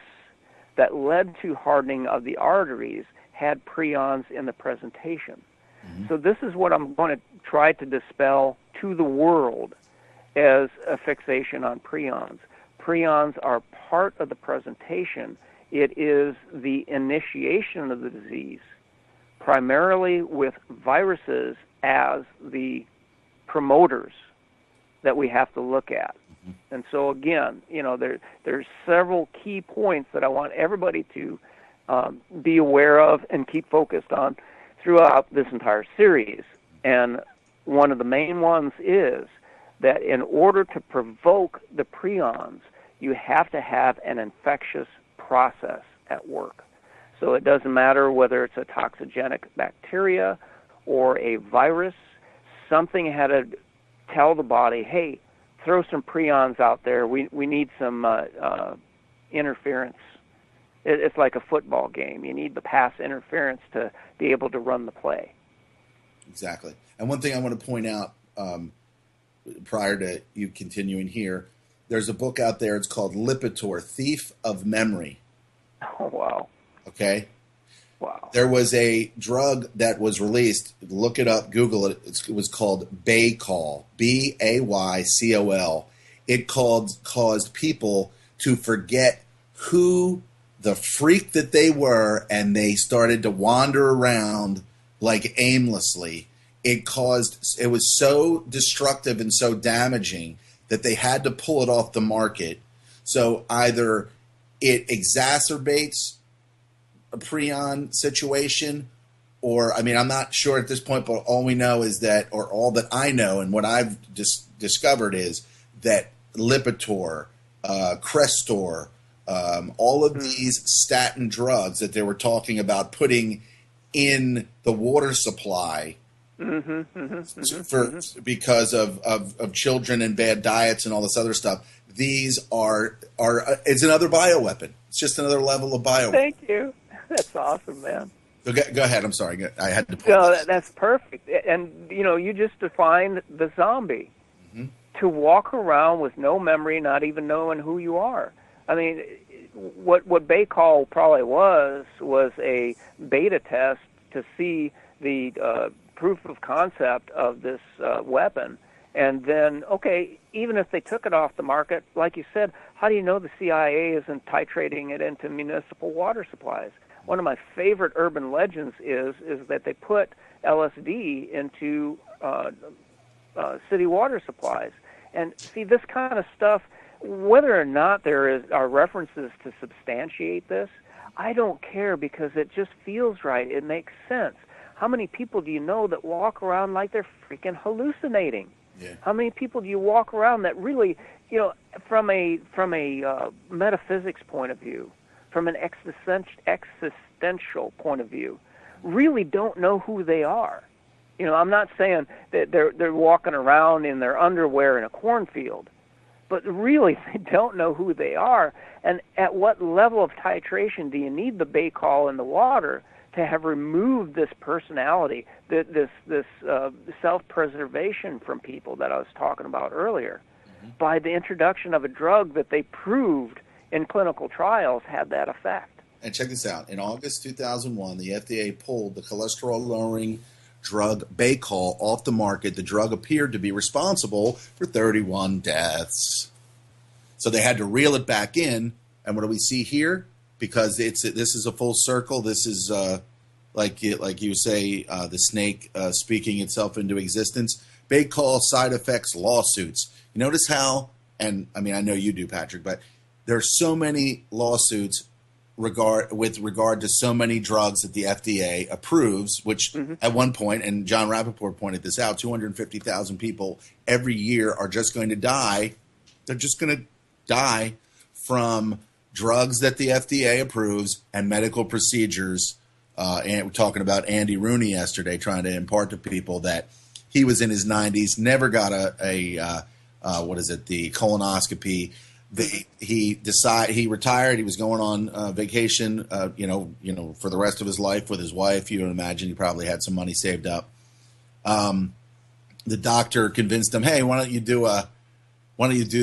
that led to hardening of the arteries had prions in the presentation. So this is what I'm going to try to dispel to the world as a fixation on prions. Prions are part of the presentation. It is the initiation of the disease, primarily with viruses as the promoters that we have to look at. And so again, there's several key points that I want everybody to be aware of and keep focused on throughout this entire series. And one of the main ones is that in order to provoke the prions, you have to have an infectious process at work. So it doesn't matter whether it's a toxigenic bacteria or a virus. Something had to tell the body, hey, throw some prions out there. We need some interference. It's like a football game. You need the pass interference to be able to run the play. Exactly. And one thing I want to point out prior to you continuing here, there's a book out there. It's called Lipitor, Thief of Memory. Oh, wow. Okay? Wow. There was a drug that was released. Look it up. Google it. It was called Baycol, Baycol. It caused people to forget who the freak that they were, and they started to wander around like aimlessly. It was so destructive and so damaging that they had to pull it off the market. So either it exacerbates a prion situation, or, I'm not sure at this point, but all we know is that, or all that I know and what I've discovered is that Lipitor, Crestor, all of these statin drugs that they were talking about putting in the water supply because of children and bad diets and all this other stuff. These are it's another bioweapon. It's just another level of bioweapon. Thank you. That's awesome, man. So go ahead. I'm sorry. I had to. No, that's perfect. And you just defined the zombie. To walk around with no memory, not even knowing who you are. I mean, what Baycol probably was a beta test to see the proof of concept of this weapon. And then, okay, even if they took it off the market, like you said, how do you know the CIA isn't titrating it into municipal water supplies? One of my favorite urban legends is that they put LSD into city water supplies. And see, this kind of stuff, whether or not there are references to substantiate this, I don't care, because it just feels right. It makes sense. How many people do you know that walk around like they're freaking hallucinating? Yeah. How many people do you walk around that really, from a metaphysics point of view, from an existential point of view, really don't know who they are? I'm not saying that they're walking around in their underwear in a cornfield, but really they don't know who they are. And at what level of titration do you need the Baycol in the water to have removed this personality, this self-preservation from people that I was talking about earlier, by the introduction of a drug that they proved in clinical trials had that effect? And check this out. In August 2001, the FDA pulled the cholesterol-lowering drug Baycol off the market. The drug appeared to be responsible for 31 deaths. So they had to reel it back in. And what do we see here? Because this is a full circle. This is like you say, the snake speaking itself into existence. Baycol side effects lawsuits. You notice how, and I mean I know you do, Patrick, but there are so many lawsuits with regard to so many drugs that the FDA approves, which at one point, and John Rappaport pointed this out, 250,000 people every year are just going to die. They're just going to die from drugs that the FDA approves and medical procedures. And we're talking about Andy Rooney yesterday, trying to impart to people that he was in his 90s, never got the colonoscopy. He retired. He was going on vacation, for the rest of his life with his wife. You would imagine he probably had some money saved up. The doctor convinced him, "Hey, why don't you do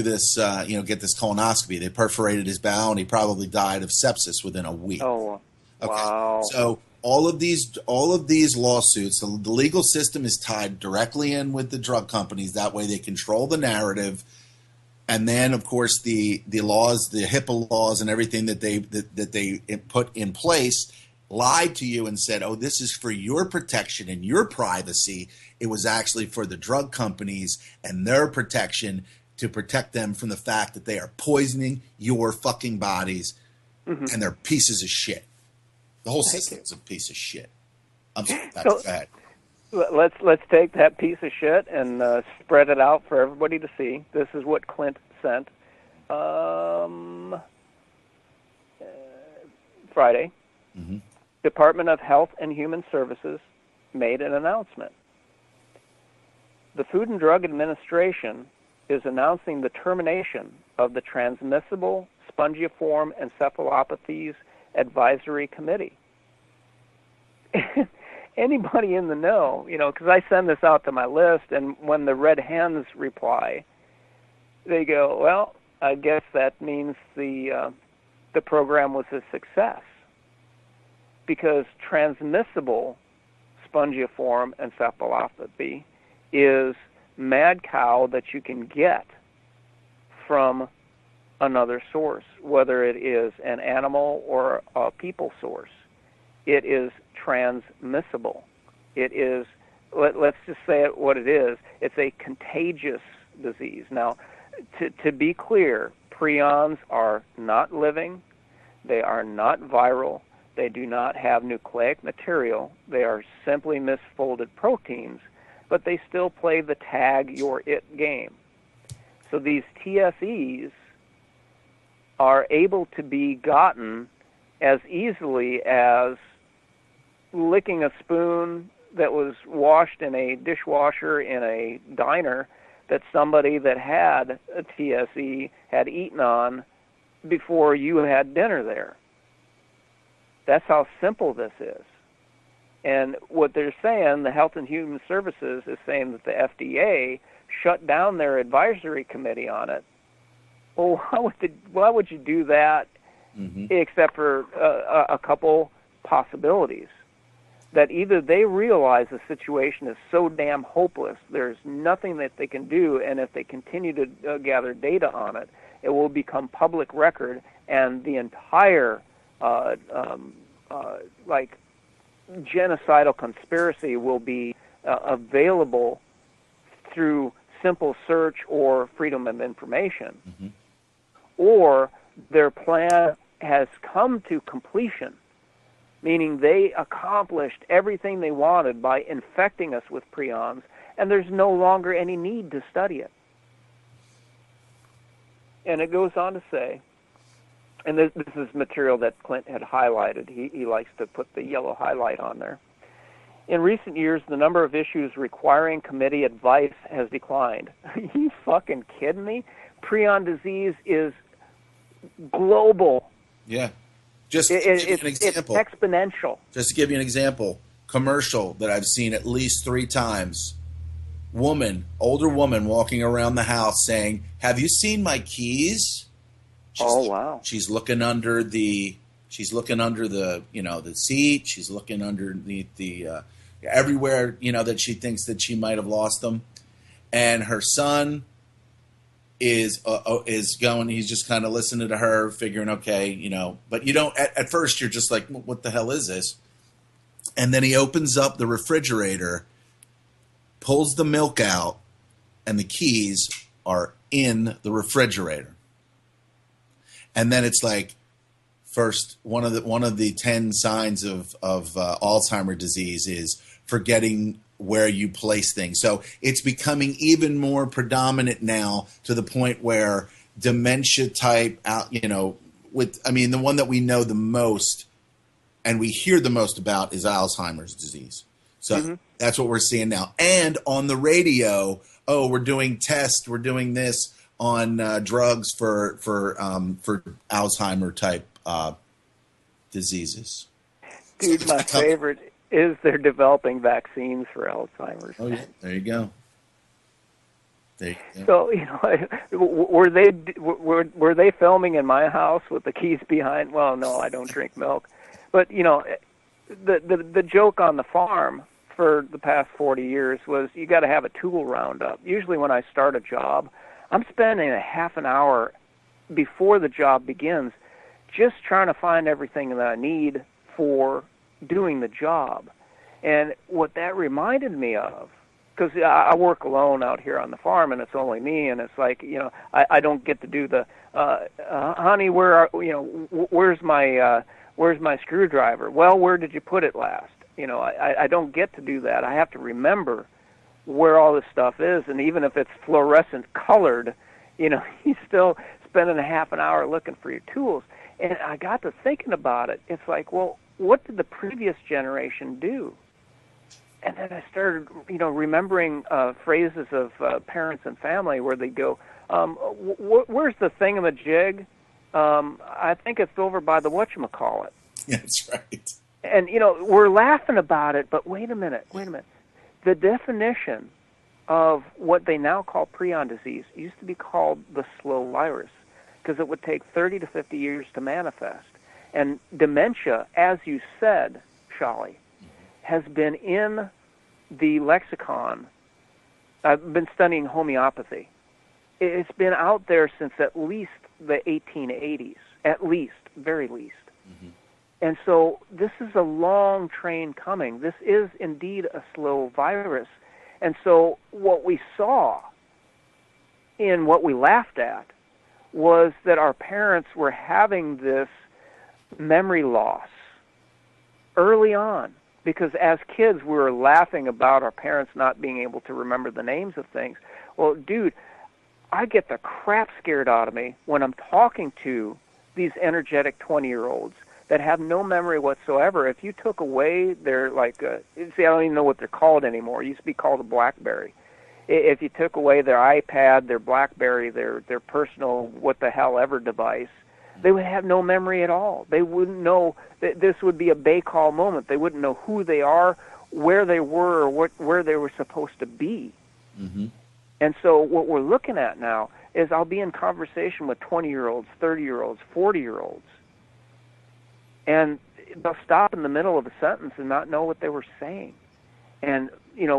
this? Get this colonoscopy." They perforated his bowel, and he probably died of sepsis within a week. Oh, okay. Wow! So all of these lawsuits, the legal system is tied directly in with the drug companies. That way, they control the narrative. And then, of course, the laws, the HIPAA laws, and everything that they put in place lied to you and said, "Oh, this is for your protection and your privacy." It was actually for the drug companies and their protection, to protect them from the fact that they are poisoning your fucking bodies, and they're pieces of shit. The whole system is a piece of shit. I'm sorry, that's bad. Let's take that piece of shit and spread it out for everybody to see. This is what Clint sent Friday. Department of Health and Human Services made an announcement. The Food and Drug Administration is announcing the termination of the Transmissible Spongiform Encephalopathies Advisory Committee. Anybody in the know, because I send this out to my list, and when the red hens reply, they go, "Well, I guess that means the program was a success," because transmissible spongiform encephalopathy is mad cow that you can get from another source, whether it is an animal or a people source. It is transmissible. It is, let's just say it what it is. It's a contagious disease. Now, to be clear, prions are not living. They are not viral. They do not have nucleic material. They are simply misfolded proteins, but they still play the tag you're it game. So these TSEs are able to be gotten as easily as licking a spoon that was washed in a dishwasher in a diner that somebody that had a TSE had eaten on before you had dinner there. That's how simple this is. And what they're saying, the Health and Human Services is saying that the FDA shut down their advisory committee on it. Well, why would you do that except for a couple possibilities? That either they realize the situation is so damn hopeless, there's nothing that they can do, and if they continue to gather data on it, it will become public record, and the entire genocidal conspiracy will be available through simple search or freedom of information. Or their plan has come to completion, meaning they accomplished everything they wanted by infecting us with prions, and there's no longer any need to study it. And it goes on to say, and this is material that Clint had highlighted. He likes to put the yellow highlight on there. In recent years, the number of issues requiring committee advice has declined. Are you fucking kidding me? Prion disease is global. Yeah. Just to give you an example. It's exponential. Just to give you an example, commercial that I've seen at least 3 times. Older woman walking around the house saying, "Have you seen my keys?" Wow. She's looking under the the seat. She's looking underneath the everywhere, that she thinks that she might have lost them. And her son is going. He's just kind of listening to her, figuring, okay, but you don't. At first, you're just like, what the hell is this? And then he opens up the refrigerator, pulls the milk out, and the keys are in the refrigerator. And then it's like, first, one of the 10 signs of Alzheimer's disease is forgetting where you place things. So it's becoming even more predominant now, to the point where dementia type, the one that we know the most and we hear the most about is Alzheimer's disease. So that's what we're seeing now. And on the radio, we're doing tests, we're doing this on drugs for Alzheimer type diseases. Dude, my favorite is they're developing vaccines for Alzheimer's. Oh yeah, there you go. So were they filming in my house with the keys behind? Well, no, I don't drink milk, but the joke on the farm for the past 40 years was you got to have a tool roundup. Usually when I start a job, I'm spending a half an hour before the job begins just trying to find everything that I need for doing the job. And what that reminded me of, because I work alone out here on the farm and it's only me, and it's like, I don't get to do the, honey, where's my screwdriver? Well, where did you put it last? I don't get to do that. I have to remember where all this stuff is, and even if it's fluorescent colored, you're still spending a half an hour looking for your tools. And I got to thinking about it. It's like, well, what did the previous generation do? And then I started, remembering phrases of parents and family where they go, where's the thingamajig? I think it's over by the whatchamacallit. That's right. And, we're laughing about it, but wait a minute. The definition of what they now call prion disease used to be called the slow virus, because it would take 30 to 50 years to manifest. And dementia, as you said, Shali, has been in the lexicon. I've been studying homeopathy. It's been out there since at least the 1880s, at least, very least. And so this is a long train coming. This is indeed a slow virus. And so what we saw in what we laughed at was that our parents were having this memory loss early on, because as kids we were laughing about our parents not being able to remember the names of things. Well, dude, I get the crap scared out of me when I'm talking to these energetic 20-year-olds that have no memory whatsoever. If you took away their, I don't even know what they're called anymore. It used to be called a BlackBerry. If you took away their iPad, their BlackBerry, their personal what-the-hell-ever device, they would have no memory at all. They wouldn't know that this would be a Bay Call moment. They wouldn't know who they are, where they were, or where they were supposed to be. And so what we're looking at now is I'll be in conversation with 20-year-olds, 30-year-olds, 40-year-olds, and they'll stop in the middle of a sentence and not know what they were saying. And,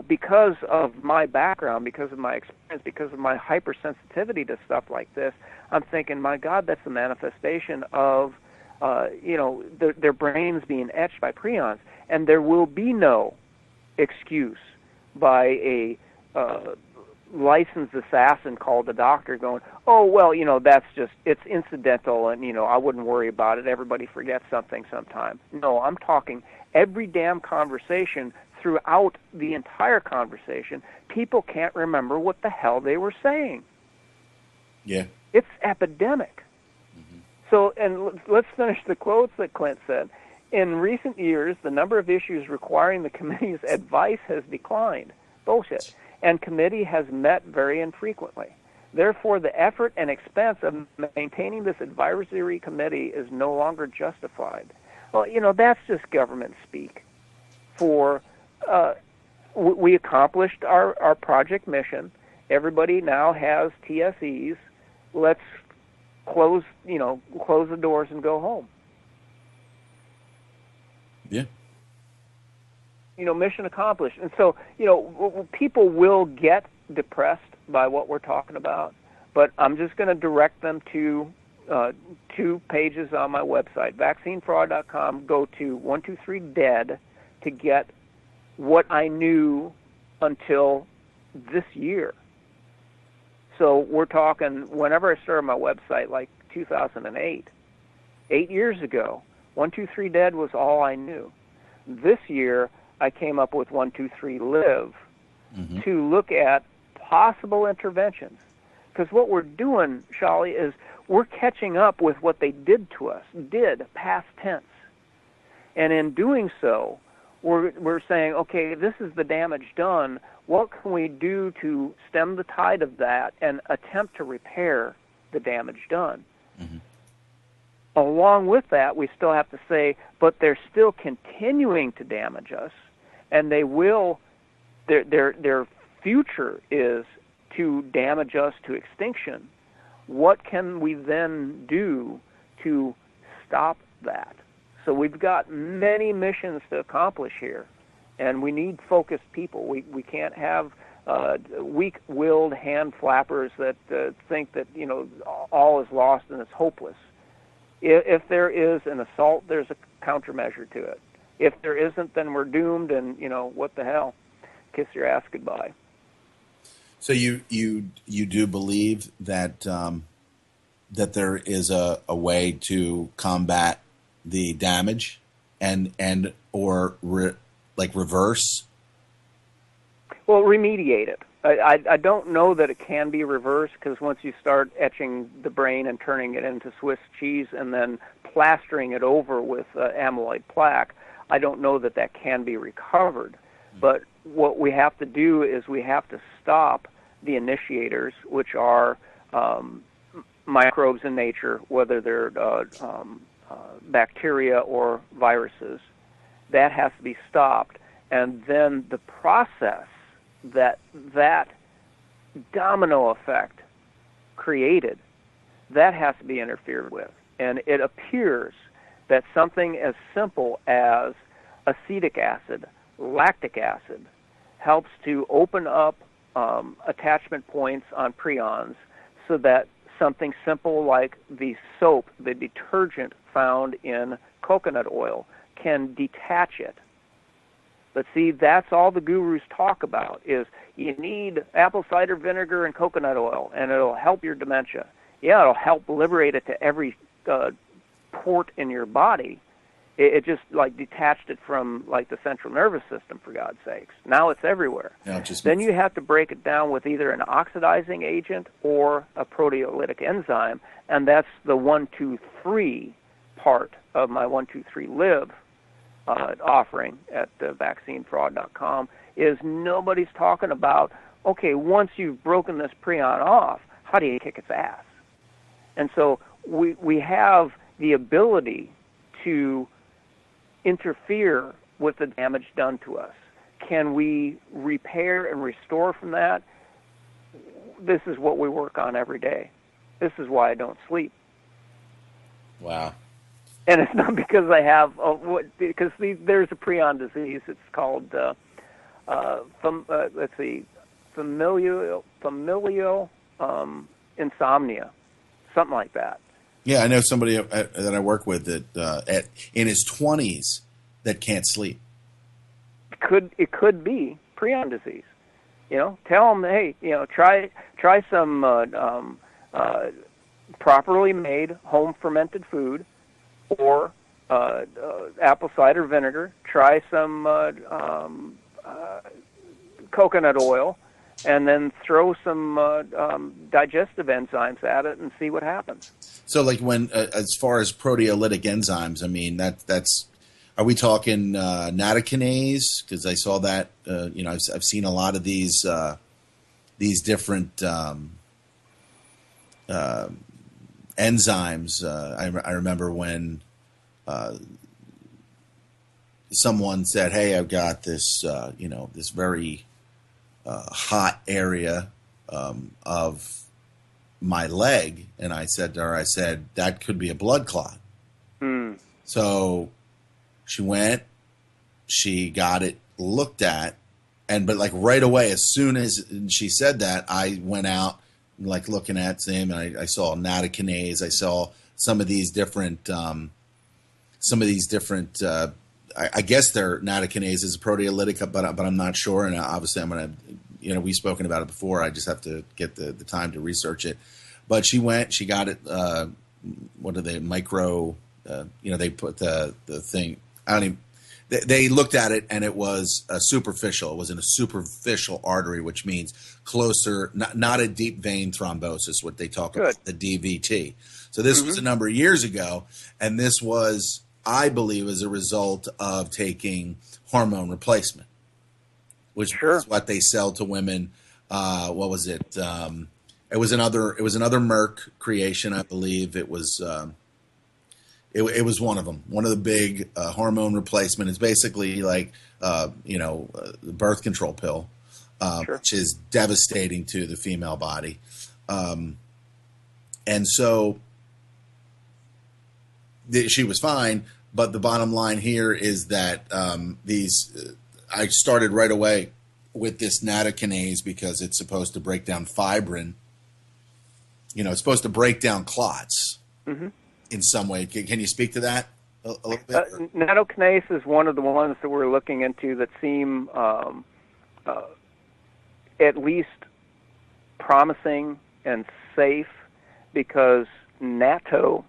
because of my background, because of my experience, because of my hypersensitivity to stuff like this, I'm thinking, my God, that's a manifestation of, their brains being etched by prions. And there will be no excuse by a licensed assassin called the doctor going, oh, well, that's just, it's incidental and, I wouldn't worry about it. Everybody forgets something sometime. No, I'm talking every damn conversation, throughout the entire conversation, people can't remember what the hell they were saying. Yeah. It's epidemic. Mm-hmm. So, and let's finish the quotes that Clint said. In recent years, the number of issues requiring the committee's advice has declined. Bullshit. And committee has met very infrequently. Therefore, the effort and expense of maintaining this advisory committee is no longer justified. Well, that's just government speak. We accomplished our project mission. Everybody now has TSEs. Let's close the doors and go home. Yeah. Mission accomplished. And so, people will get depressed by what we're talking about, but I'm just going to direct them to 2 pages on my website, vaccinefraud.com. Go to 123DEAD to get what I knew until this year. So we're talking, whenever I started my website, like 2008, 8 years ago, 123DEAD was all I knew. This year, I came up with 123LIVE to look at possible interventions. Because what we're doing, Shali, is we're catching up with what they did to us, past tense. And in doing so, we're saying, okay, this is the damage done. What can we do to stem the tide of that and attempt to repair the damage done? Mm-hmm. Along with that, we still have to say, but they're still continuing to damage us, and they will. Their future is to damage us to extinction. What can we then do to stop that? So we've got many missions to accomplish here, and we need focused people. We can't have weak-willed hand flappers that think that all is lost and it's hopeless. If there is an assault, there's a countermeasure to it. If there isn't, then we're doomed, and what the hell? Kiss your ass goodbye. So you do believe that that there is a way to combat the damage and or reverse? Well, remediate it. I don't know that it can be reversed, because once you start etching the brain and turning it into Swiss cheese and then plastering it over with amyloid plaque, I don't know that can be recovered. But what we have to do is we have to stop the initiators, which are microbes in nature, whether they're bacteria or viruses. That has to be stopped. And then the process that domino effect created, that has to be interfered with. And it appears that something as simple as acetic acid, lactic acid, helps to open up attachment points on prions so that something simple like the soap, the detergent found in coconut oil, can detach it. But see, that's all the gurus talk about, is you need apple cider vinegar and coconut oil, and it'll help your dementia. Yeah, it'll help liberate it to every port in your body. It just detached it from the central nervous system, for God's sakes. Now it's everywhere. Yeah, then you have to break it down with either an oxidizing agent or a proteolytic enzyme, and that's the 1-2-3 part of my 1-2-3-LIVE offering at vaccinefraud.com. Is nobody's talking about, okay, once you've broken this prion off, how do you kick its ass? And so we have the ability to interfere with the damage done to us. Can we repair and restore from that? This is what we work on every day. This is why I don't sleep. Wow. And it's not because I have, because there's a prion disease. It's called, familial insomnia, something like that. Yeah, I know somebody that I work with that in his 20s that can't sleep. It could be prion disease. Tell them, hey, try some properly made home fermented food, or apple cider vinegar. Try some coconut oil, and then throw some digestive enzymes at it and see what happens. So, like when, as far as proteolytic enzymes, I mean, that's. Are we talking nattokinase? Because I saw that. I've seen a lot of these different enzymes. I remember when someone said, "Hey, I've got this this very hot area of my leg," and I said to her, that could be a blood clot. So she went, she got it looked at, but like right away, as soon as she said that, I went out like looking at him, and I saw nattokinase. I saw some of these different, I guess they're nattokinase is a proteolytic, but I'm not sure. And obviously I'm going to, we've spoken about it before. I just have to get the time to research it. But she went, she got it, what are they, micro, they put the thing, they looked at it, and it was superficial. It was in a superficial artery, which means closer, not a deep vein thrombosis, what they talk about, the DVT. So this was a number of years ago, and this was, I believe, as a result of taking hormone replacement, which is what they sell to women. What was it? It was another Merck creation, I believe. It was. It was one of them. One of the big hormone replacement. It's basically like the birth control pill, which is devastating to the female body, and so she was fine. But the bottom line here is that I started right away with this nattokinase because it's supposed to break down fibrin. It's supposed to break down clots. In some way. Can you speak to that a little bit? Nattokinase is one of the ones that we're looking into that seem at least promising and safe, because natto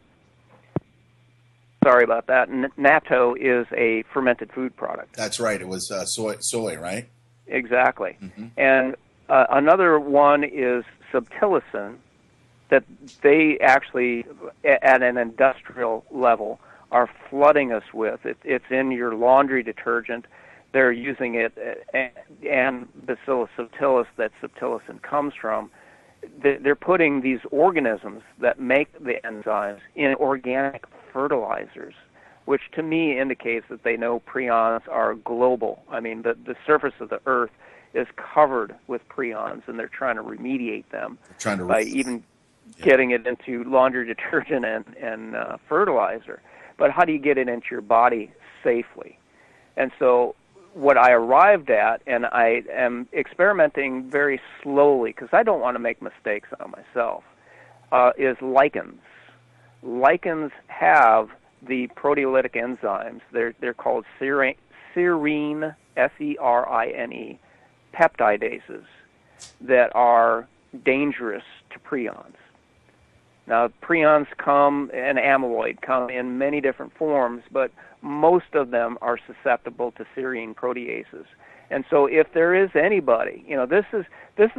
is a fermented food product. That's right. It was soy, right? Exactly. And another one is subtilicin, that they actually, at an industrial level, are flooding us with. It's in your laundry detergent. They're using it, and Bacillus subtilis, that subtilicin comes from. They're putting these organisms that make the enzymes in organic fertilizers, which to me indicates that they know prions are global. I mean, the surface of the earth is covered with prions, and they're trying to remediate them by even getting it into laundry detergent and fertilizer. But how do you get it into your body safely? And so what I arrived at, and I am experimenting very slowly because I don't want to make mistakes on myself, is lichens. Lichens have the proteolytic enzymes. They're called serine, S-E-R-I-N-E, peptidases, that are dangerous to prions. Now, prions and amyloid come in many different forms, but most of them are susceptible to serine proteases. And so if there is anybody, this is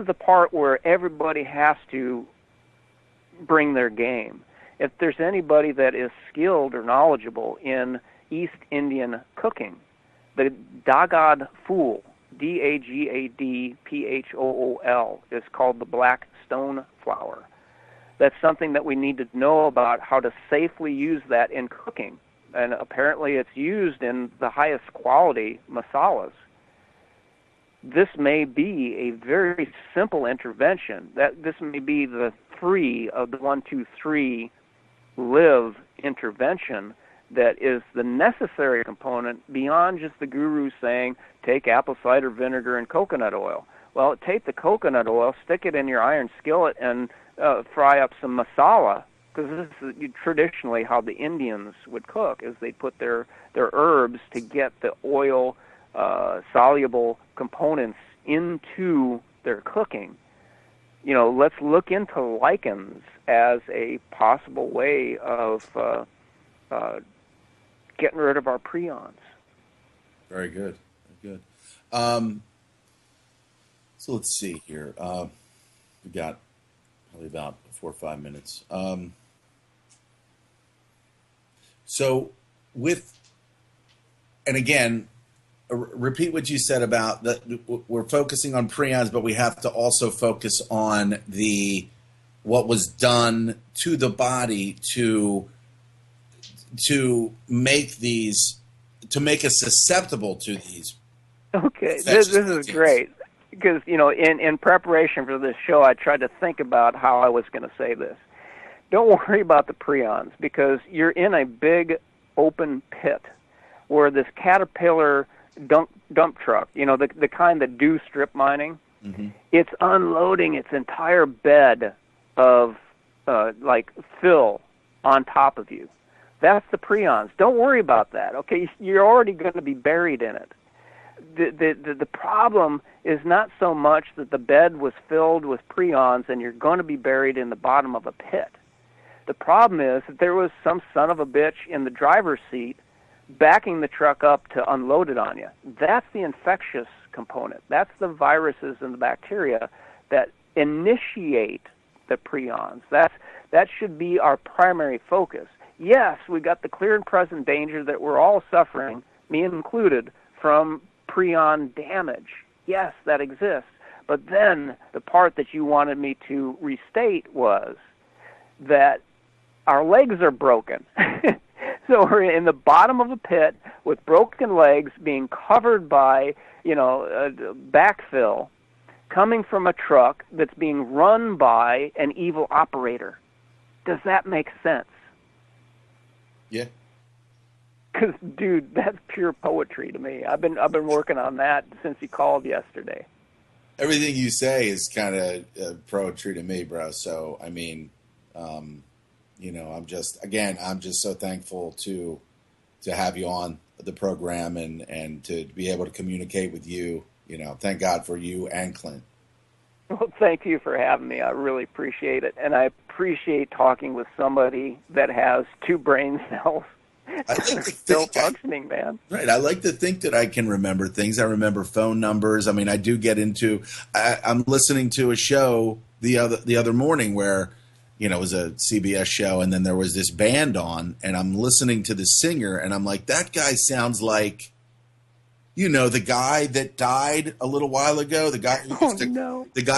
the part where everybody has to bring their game. If there's anybody that is skilled or knowledgeable in East Indian cooking, the Dagad Phool, Dagadphool, is called the black stone flour. That's something that we need to know about, how to safely use that in cooking. And apparently it's used in the highest quality masalas. This may be a very simple intervention. This may be the 3 of the 1, 2, 3 live intervention that is the necessary component beyond just the guru saying, take apple cider vinegar and coconut oil. Well, take the coconut oil, stick it in your iron skillet, and fry up some masala, because this is traditionally how the Indians would cook, is they put their herbs to get the oil soluble components into they're cooking. Let's look into lichens as a possible way of getting rid of our prions. Very good. Very good. So let's see here. We've got probably about 4 or 5 minutes. And again, repeat what you said about that. We're focusing on prions, but we have to also focus on what was done to the body to make us susceptible to these. Okay, this is great, because in preparation for this show, I tried to think about how I was going to say this. Don't worry about the prions, because you're in a big open pit where this Caterpillar dump truck, the kind that do strip mining, mm-hmm. It's unloading its entire bed of fill on top of you. That's the prions. Don't worry about that. Okay, you're already going to be buried in it. The problem is not so much that the bed was filled with prions and you're going to be buried in the bottom of a pit. The problem is that there was some son of a bitch in the driver's seat backing the truck up to unload it on you. That's the infectious component. That's the viruses and the bacteria that initiate the prions. That should be our primary focus. Yes, we got the clear and present danger that we're all suffering, me included, from prion damage. Yes, that exists. But then the part that you wanted me to restate was that our legs are broken. So we're in the bottom of a pit with broken legs being covered by, backfill coming from a truck that's being run by an evil operator. Does that make sense? Yeah. Because, dude, that's pure poetry to me. I've been working on that since you called yesterday. Everything you say is kind of poetry to me, bro. So, I mean, I'm just so thankful to have you on the program and to be able to communicate with you. Thank God for you and Clint. Well, thank you for having me. I really appreciate it. And I appreciate talking with somebody that has 2 brain cells. Still functioning, man. Right. I like to think that I can remember things. I remember phone numbers. I mean, I do get into. I'm listening to a show the other morning where, it was a CBS show, and then there was this band on, and I'm listening to the singer, and I'm like, that guy sounds like, the guy that died a little while ago. The guy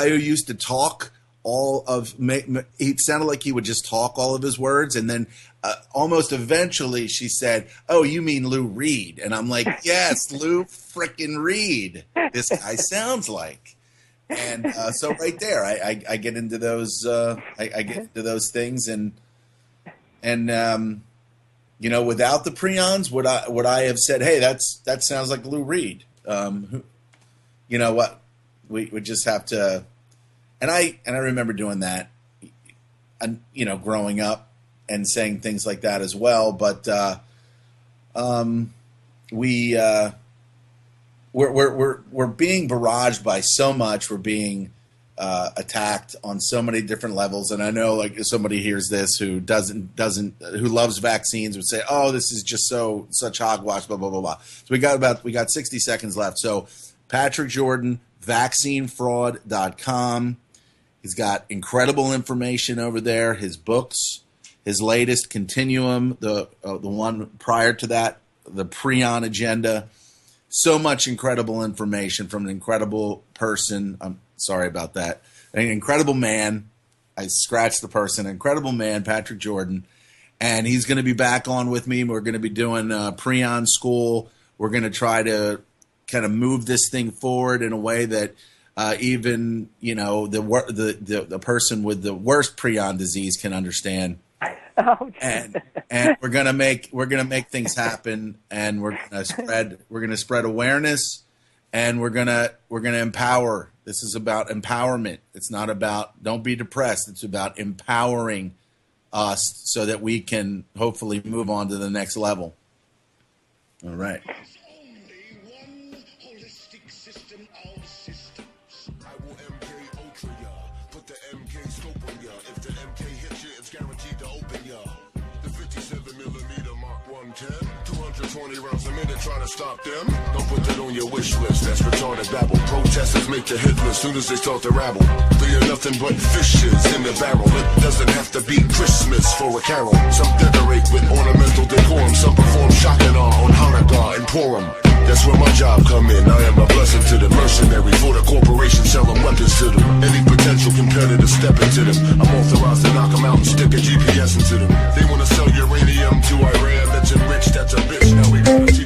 who used to talk he sounded like he would just talk all of his words, and then almost eventually she said, "Oh, you mean Lou Reed?" And I'm like, "Yes, Lou frickin' Reed. This guy sounds like." And so right there, I get into those. I get into those things, and without the prions, would I have said, "Hey, that sounds like Lou Reed"? You know what? We would just have to. And I remember doing that, and growing up and saying things like that as well. But we're being barraged by so much. We're being attacked on so many different levels. And I know, like, if somebody hears this who who loves vaccines would say, "Oh, this is just such hogwash." Blah blah blah blah. So we got 60 seconds left. So Patrick Jordan, vaccinefraud.com. He's got incredible information over there. His books, his latest Continuum, the one prior to that, the Prion Agenda. So much incredible information from an incredible person. I'm sorry about that. An incredible man. I scratched the person. Incredible man, Patrick Jordan. And he's going to be back on with me. We're going to be doing Prion School. We're going to try to kind of move this thing forward in a way that even the person with the worst prion disease can understand. Ouch. And we're gonna make things happen, and we're gonna spread awareness, and we're gonna empower. This is about empowerment. It's not about don't be depressed. It's about empowering us so that we can hopefully move on to the next level. All right. There's only one holistic system of systems. I will The 57mm Mark 110, 220 rounds a minute, try to stop them. Don't put that on your wish list, that's retarded babble. Protesters make the hit list soon as they start to rabble. They are nothing but fishes in the barrel. It doesn't have to be Christmas for a carol. Some decorate with ornamental decorum. Some perform Shakana on Hanukkah and Purim. That's where my job come in. I am a blessing to the mercenary. For the corporation selling weapons to them. Any potential competitor step into them. I'm authorized to knock them out and stick a GPS into them. They wanna sell uranium to Iran that's enriched. That's a bitch. Now we gotta teach